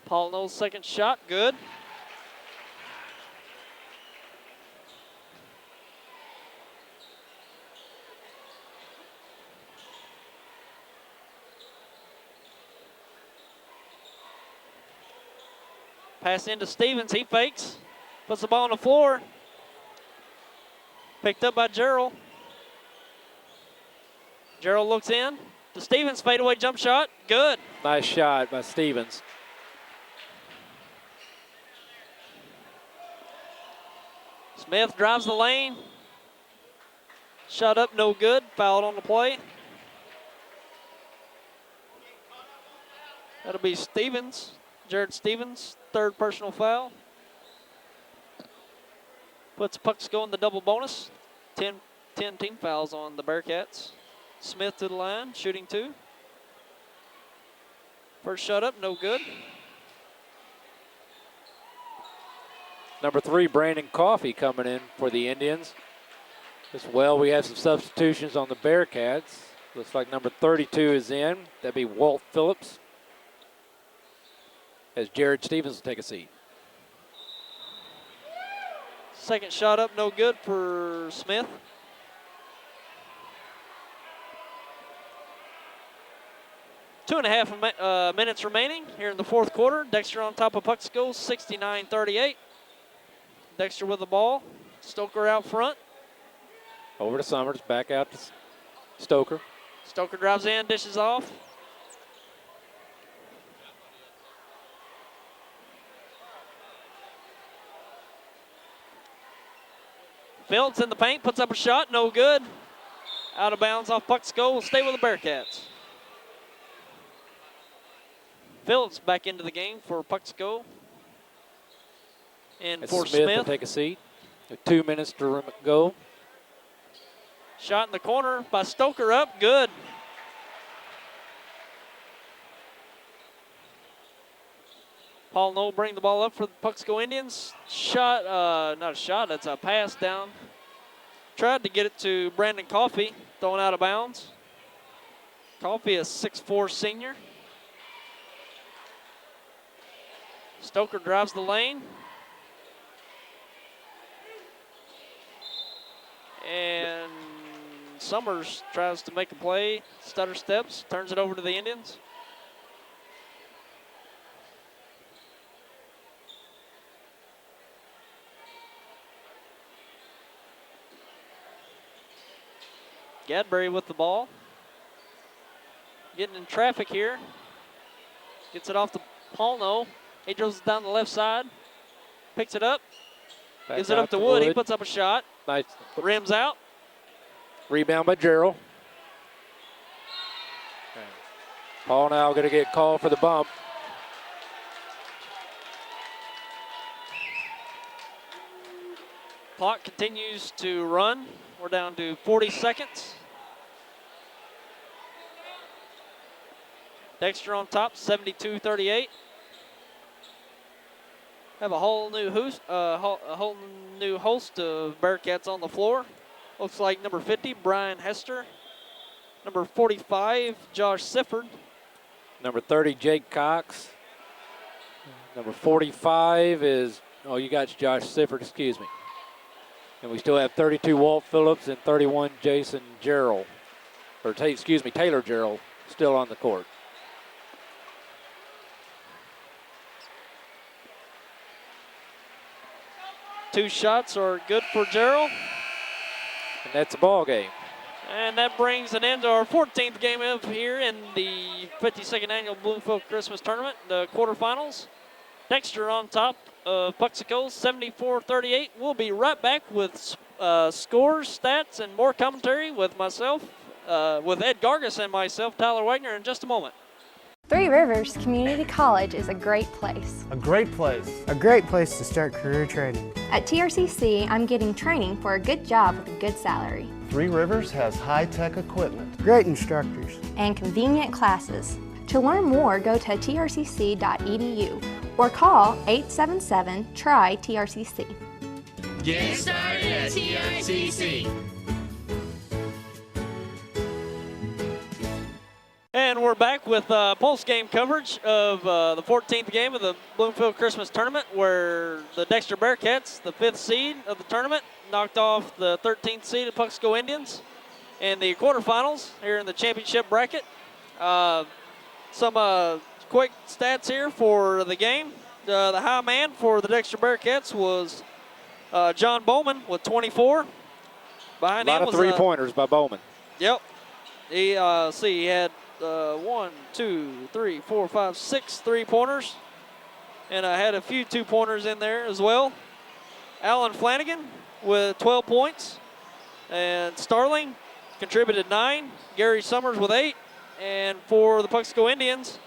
S1: Paul Knowles' second shot, good. Pass into Stevens, he fakes. Puts the ball on the floor. Picked up by Gerald. Gerald looks in to Stevens, fadeaway jump shot, good.
S2: Nice shot by Stevens.
S1: Smith drives the lane. Shot up, no good. Fouled on the play. That'll be Stevens, Jared Stevens, third personal foul. Puts Puxico in the double bonus. 10 team fouls on the Bearcats. Smith to the line, shooting 2. First shot up, no good.
S2: Number 3, Brandon Coffey coming in for the Indians. As well, we have some substitutions on the Bearcats. Looks like number 32 is in. That'd be Walt Phillips. As Jared Stevens will take a seat.
S1: Second shot up, no good for Smith. Two and a half minutes remaining here in the fourth quarter. Dexter on top of Puxico, 69-38. Dexter with the ball. Stoker out front.
S2: Over to Summers, back out to Stoker.
S1: Stoker drives in, dishes off. Phillips in the paint, puts up a shot, no good. Out of bounds off Puxico, will stay with the Bearcats. Phillips back into the game for Puxico. And
S2: As
S1: for
S2: Smith will take a seat. 2 minutes to go.
S1: Shot in the corner by Stoker up, good. Paul Knoll bring the ball up for the Puxico Indians. Shot, not a shot, that's a pass down. Tried to get it to Brandon Coffey, thrown out of bounds. Coffey, a 6'4" senior. Stoker drives the lane. And Summers tries to make a play, stutter steps, turns it over to the Indians. Gadbury with the ball. Getting in traffic here. Gets it off to Paulno. He drills it down the left side. Picks it up.
S2: Back
S1: Gives it up to Wood. He puts up a shot.
S2: Nice.
S1: Rims out.
S2: Rebound by Gerald. Paul now going to get called for the bump.
S1: Clock continues to run. We're down to 40 seconds. Dexter on top, 72-38. Have a whole new host of Bearcats on the floor. Looks like number 50, Brian Hester. Number 45, Josh Sifford.
S2: Number 30, Jake Cox. Number 45 is, oh, you got Josh Sifford, excuse me. And we still have 32, Walt Phillips, and 31, Jason Gerald. Or, Taylor Gerald, still on the court.
S1: Two shots are good for Gerald.
S2: And that's a ball game.
S1: And that brings an end to our 14th game of here in the 52nd Annual Bloomfield Christmas Tournament, the quarterfinals. Dexter on top of Puxico, 74-38. We'll be right back with scores, stats, and more commentary with myself, with Ed Gargas and myself, Tyler Wagner, in just a moment.
S3: Three Rivers Community College is a great place.
S4: A great place.
S8: A great place to start career training.
S3: At TRCC, I'm getting training for a good job with a good salary.
S4: Three Rivers has high-tech equipment.
S8: Great instructors.
S3: And convenient classes. To learn more, go to trcc.edu or call 877-TRY-TRCC.
S7: Get started at TRCC.
S1: And we're back with post-game coverage of the 14th game of the Bloomfield Christmas Tournament, where the Dexter Bearcats, the 5th seed of the tournament, knocked off the 13th seed of Puxico Indians in the quarterfinals here in the championship bracket. Some quick stats here for the game. The high man for the Dexter Bearcats was John Bowman with 24. Behind
S2: a lot
S1: him
S2: of
S1: was
S2: three-pointers by Bowman.
S1: Yep. He had 1, 2, 3, 4, 5, 6 3-pointers, and I had a few 2-pointers in there as well. Alan Flanagan with 12 points, and Starling contributed 9. Gary Summers with 8, and for the Puxico Indians,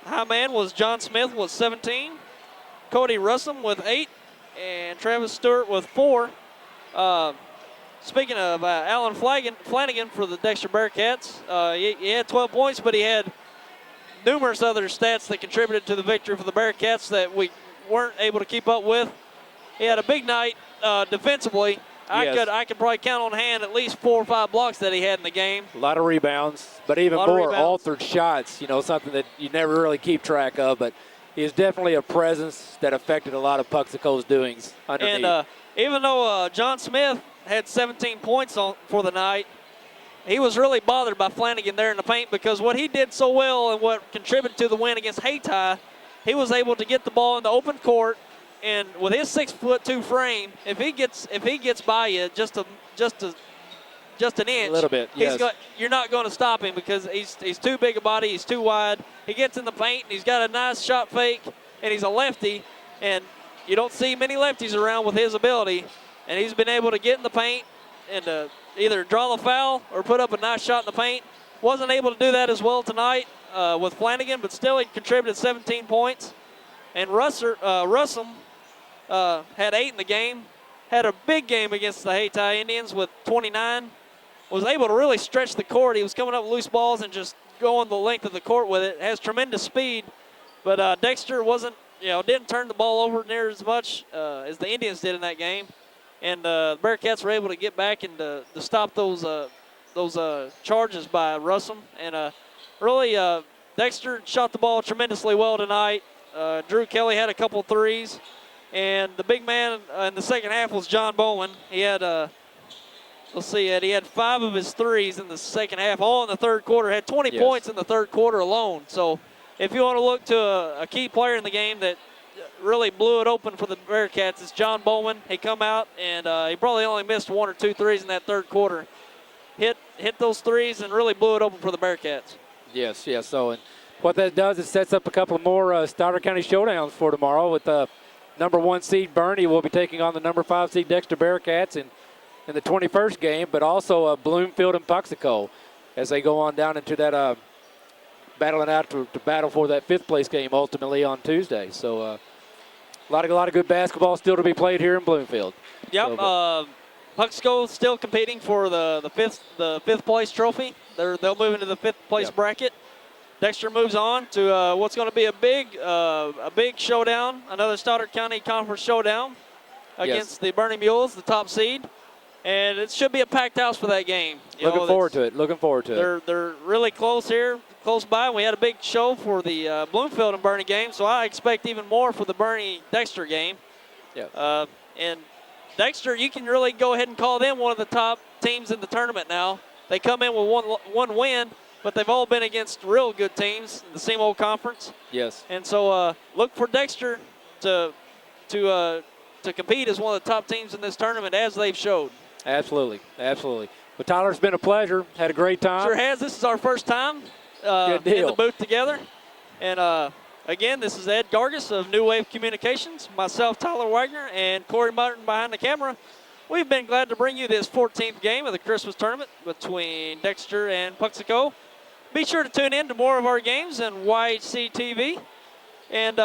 S1: high man was John Smith with 17, Cody Russum with 8, and Travis Stewart with 4. Speaking of Alan Flanagan for the Dexter Bearcats, he had 12 points, but he had numerous other stats that contributed to the victory for the Bearcats that we weren't able to keep up with. He had a big night defensively.
S2: Yes.
S1: I could probably count on hand at least 4 or 5 blocks that he had in the game.
S2: A lot of rebounds, but even more altered shots, something that you never really keep track of. But he is definitely a presence that affected a lot of Puxico's doings underneath.
S1: And even though John Smith had 17 points for the night, he was really bothered by Flanagan there in the paint, because what he did so well and what contributed to the win against Hayti, he was able to get the ball in the open court, and with his 6'2" frame, if he gets by you just an inch,
S2: a little bit, yes.
S1: You're not going to stop him, because he's too big a body, he's too wide. He gets in the paint, and he's got a nice shot fake, and he's a lefty, and you don't see many lefties around with his ability. And he's been able to get in the paint and either draw the foul or put up a nice shot in the paint. Wasn't able to do that as well tonight with Flanagan, but still he contributed 17 points. And Russum had 8 in the game. Had a big game against the Hayti Indians with 29. Was able to really stretch the court. He was coming up with loose balls and just going the length of the court with it. Has tremendous speed, but Dexter didn't turn the ball over near as much as the Indians did in that game. And the Bearcats were able to get back and to stop those charges by Russum. And really, Dexter shot the ball tremendously well tonight. Drew Kelly had a couple threes. And the big man in the second half was John Bowman. He had, he had 5 of his threes in the second half, all in the third quarter. Had 20 points in the third quarter alone. So if you want to look to a key player in the game that really blew it open for the Bearcats, it's John Bowman. He come out, and he probably only missed 1 or 2 threes in that third quarter. Hit those threes and really blew it open for the Bearcats.
S2: Yes. So, and what that does is sets up a couple of more Stoddard County showdowns for tomorrow. With the number 1 seed Bernie will be taking on the number 5 seed Dexter Bearcats in the 21st game, but also Bloomfield and Puxico as they go on down into that battling out to battle for that 5th place game ultimately on Tuesday. So. A lot of good basketball still to be played here in Bloomfield.
S1: Yep, Puxico still competing for the fifth place trophy. They'll move into the 5th place bracket. Dexter moves on to what's going to be a big showdown, another Stoddard County Conference showdown against the Bernie Mules, the top seed, and it should be a packed house for that game.
S2: Looking forward to it.
S1: They're really close here. Close by. We had a big show for the Bloomfield and Bernie game, so I expect even more for the Bernie-Dexter game.
S2: Yeah.
S1: And Dexter, you can really go ahead and call them one of the top teams in the tournament now. They come in with one win, but they've all been against real good teams in the same old conference.
S2: Yes.
S1: And so look for Dexter to compete as one of the top teams in this tournament, as they've showed.
S2: Absolutely. But Tyler, it's been a pleasure. Had a great time.
S1: Sure has. This is our first time in the booth together. And again, this is Ed Gargis of New Wave Communications, myself, Tyler Wagner, and Corey Martin behind the camera. We've been glad to bring you this 14th game of the Christmas tournament between Dexter and Puxico. Be sure to tune in to more of our games on YHC TV. And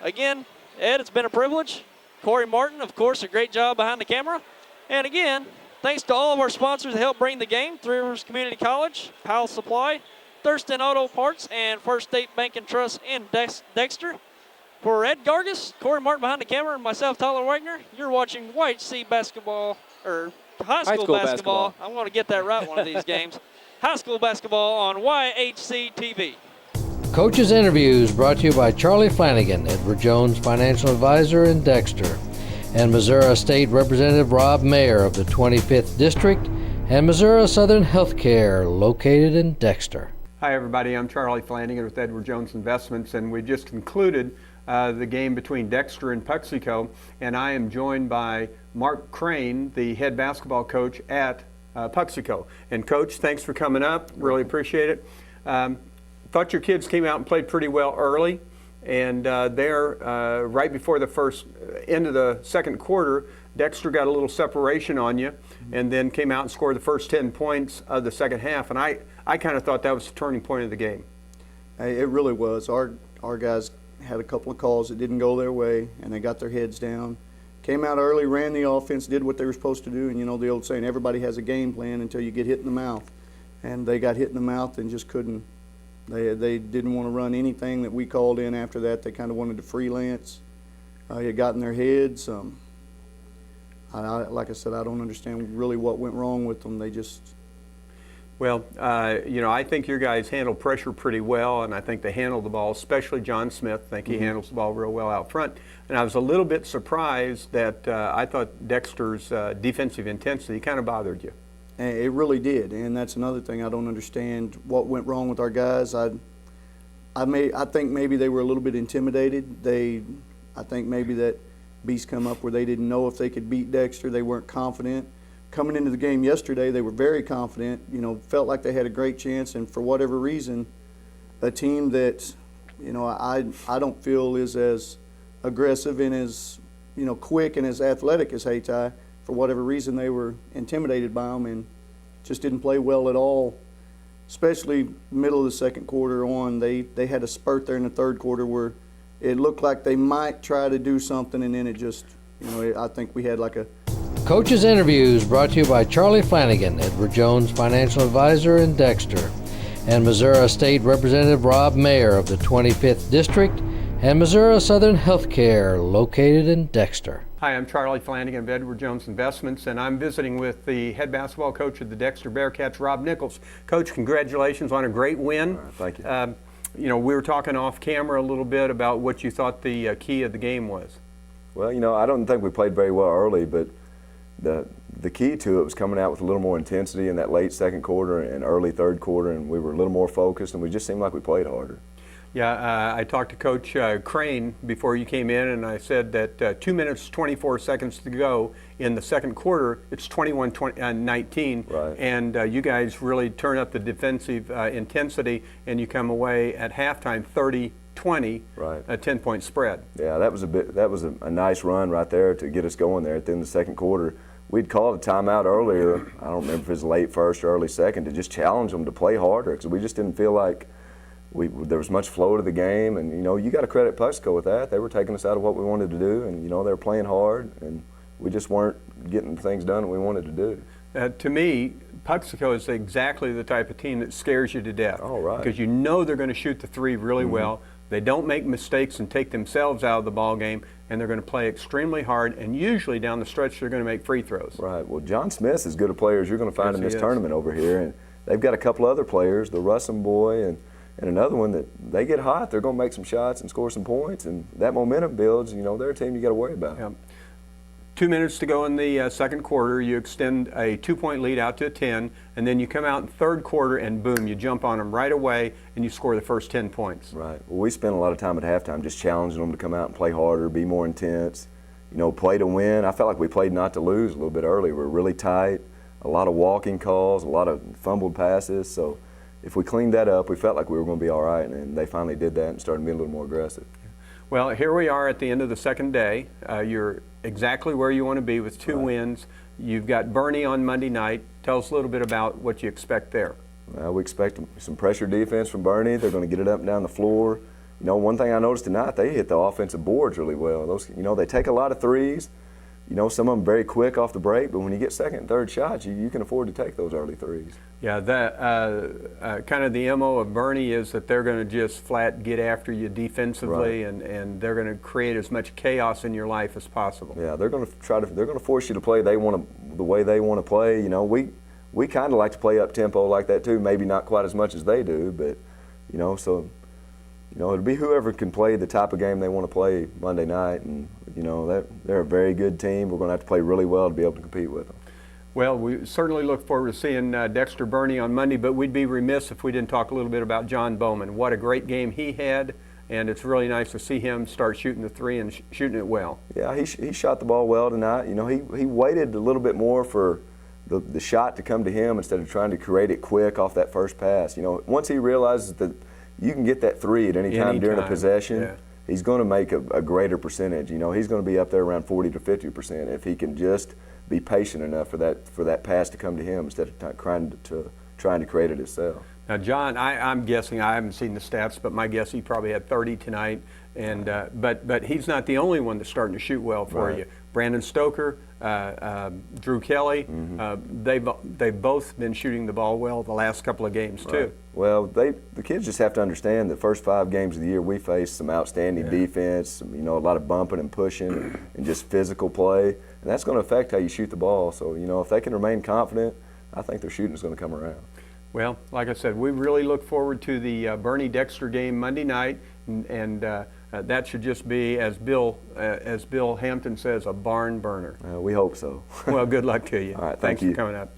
S1: again, Ed, it's been a privilege. Corey Martin, of course, a great job behind the camera. And again, thanks to all of our sponsors that helped bring the game: Three Rivers Community College, Powell Supply, Thurston Auto Parts, and First State Bank and Trust in Dexter. For Ed Gargis, Corey Martin behind the camera, and myself, Tyler Wagner, you're watching YHC basketball, or high school basketball. I want to get that right one of these games. High school basketball on YHC TV.
S10: Coaches Interviews brought to you by Charlie Flanagan, Edward Jones Financial Advisor in Dexter, and Missouri State Representative Rob Mayer of the 25th District, and Missouri Southern Healthcare, located in Dexter.
S11: Hi everybody, I'm Charlie Flanagan with Edward Jones Investments, and we just concluded the game between Dexter and Puxico, and I am joined by Mark Crane, the head basketball coach at Puxico. And Coach, thanks for coming up, really appreciate it. Thought your kids came out and played pretty well early, and there, right before the first end of the second quarter, Dexter got a little separation on you, and then came out and scored the first 10 points of the second half, and I kind of thought that was the turning point of the game.
S12: It really was. Our guys had a couple of calls that didn't go their way, and they got their heads down. Came out early, ran the offense, did what they were supposed to do, and you know the old saying, everybody has a game plan until you get hit in the mouth. And they got hit in the mouth and just couldn't. They didn't want to run anything that we called in after that. They kind of wanted to freelance. It got in their heads. Like I said, I don't understand really what went wrong with them. They just.
S11: Well, you know, I think your guys handle pressure pretty well, and I think they handled the ball, especially John Smith. I think he handles the ball real well out front. And I was a little bit surprised that I thought Dexter's defensive intensity kind of bothered you.
S12: It really did, and that's another thing I don't understand what went wrong with our guys. I think maybe they were a little bit intimidated. I think maybe that beast come up where they didn't know if they could beat Dexter. They weren't confident. Coming into the game yesterday, they were very confident. You know, felt like they had a great chance, and for whatever reason, a team that, you know, I don't feel is as aggressive and as, you know, quick and as athletic as Hayti. For whatever reason, they were intimidated by them and just didn't play well at all. Especially middle of the second quarter on, they had a spurt there in the third quarter where it looked like they might try to do something, and then it just, you know, I think we had like a.
S10: Coaches Interviews brought to you by Charlie Flanagan, Edward Jones Financial Advisor in Dexter, and Missouri State Representative Rob Mayer of the 25th District, and Missouri Southern Healthcare, located in Dexter.
S11: Hi, I'm Charlie Flanagan of Edward Jones Investments, and I'm visiting with the head basketball coach of the Dexter Bearcats, Rob Nichols. Coach, congratulations on a great win.
S13: Thank you.
S11: You know, we were talking off camera a little bit about what you thought the key of the game was.
S13: Well, you know, I don't think we played very well early, but the key to it was coming out with a little more intensity in that late second quarter and early third quarter, and we were a little more focused, and we just seemed like we played harder.
S11: Yeah, I talked to Coach Crane before you came in, and I said that 2 minutes, 24 seconds to go in the second quarter, it's 21-19,
S13: right.
S11: And you guys really turn up the defensive intensity, and you come away at halftime 30-20,
S13: right.
S11: A 10-point spread.
S13: Yeah, that was a nice run right there to get us going there at the end of the second quarter. We'd called a timeout earlier, I don't remember if it was late first or early second, to just challenge them to play harder, because we just didn't feel like there was much flow to the game, and you know, you got to credit Puxico with that. They were taking us out of what we wanted to do, and you know, they were playing hard, and we just weren't getting things done that we wanted to do.
S11: To me, Puxico is exactly the type of team that scares you to death.
S13: Oh, right.
S11: Because you know they're going to shoot the three really well. They don't make mistakes and take themselves out of the ball game, and they're going to play extremely hard, and usually down the stretch they're going to make free throws.
S13: Right. Well, John Smith's as good a player as you're going to find in this tournament over here, and they've got a couple other players, the Russell boy and another one that they get hot, they're going to make some shots and score some points, and that momentum builds. You know, they're a team you got to worry about.
S11: Yeah. 2 minutes to go in the second quarter. You extend a 2-point lead out to a 10, and then you come out in third quarter and boom, you jump on them right away and you score the first 10 points.
S13: Right. Well, we spent a lot of time at halftime just challenging them to come out and play harder, be more intense, you know, play to win. I felt like we played not to lose a little bit early. We were really tight, a lot of walking calls, a lot of fumbled passes. So if we cleaned that up, we felt like we were going to be all right, and they finally did that and started being a little more aggressive.
S11: Well, here we are at the end of the second day. You're exactly where you want to be with 2 wins. You've got Bernie on Monday night. Tell us a little bit about what you expect there.
S13: Well, we expect some pressure defense from Bernie. They're going to get it up and down the floor. You know, one thing I noticed tonight, they hit the offensive boards really well. Those, you know, they take a lot of threes, you know, some of them very quick off the break, but when you get second and third shots, you can afford to take those early threes.
S11: Yeah, that kind of the MO of Bernie is that they're going to just flat get after you defensively,
S13: Right.
S11: and they're going to create as much chaos in your life as possible.
S13: Yeah, they're going to force you to play the way they want to play. You know, we kind of like to play up tempo like that too. Maybe not quite as much as they do, but you know, so you know, it'll be whoever can play the type of game they want to play Monday night, and you know, they're a very good team. We're going to have to play really well to be able to compete with them.
S11: Well, we certainly look forward to seeing Dexter Burney on Monday, but we'd be remiss if we didn't talk a little bit about John Bowman. What a great game he had, and it's really nice to see him start shooting the three and shooting it well.
S13: Yeah, he shot the ball well tonight. You know, he waited a little bit more for the shot to come to him instead of trying to create it quick off that first pass. You know, once he realizes that you can get that three at any time during a possession,
S11: yeah,
S13: he's going to make a greater percentage. You know, he's going to be up there around 40 to 50% if he can just be patient enough for that pass to come to him instead of trying to create it himself.
S11: Now, John, I'm guessing, I haven't seen the stats, but my guess he probably had 30 tonight. And but he's not the only one that's starting to shoot well for
S13: Right.
S11: you. Brandon Stoker, Drew Kelly, they've both been shooting the ball well the last couple of games too.
S13: Right. Well, the kids just have to understand the first 5 games of the year we faced some outstanding defense, you know, a lot of bumping and pushing and just physical play, and that's going to affect how you shoot the ball. So, you know, if they can remain confident, I think their shooting is going to come around.
S11: Well, like I said, we really look forward to the Bernie Dexter game Monday night, and that should just be, as Bill Hampton says, a barn burner.
S13: We hope so.
S11: Well, good luck to you.
S13: All right,
S11: Thanks
S13: thank you.
S11: for coming up.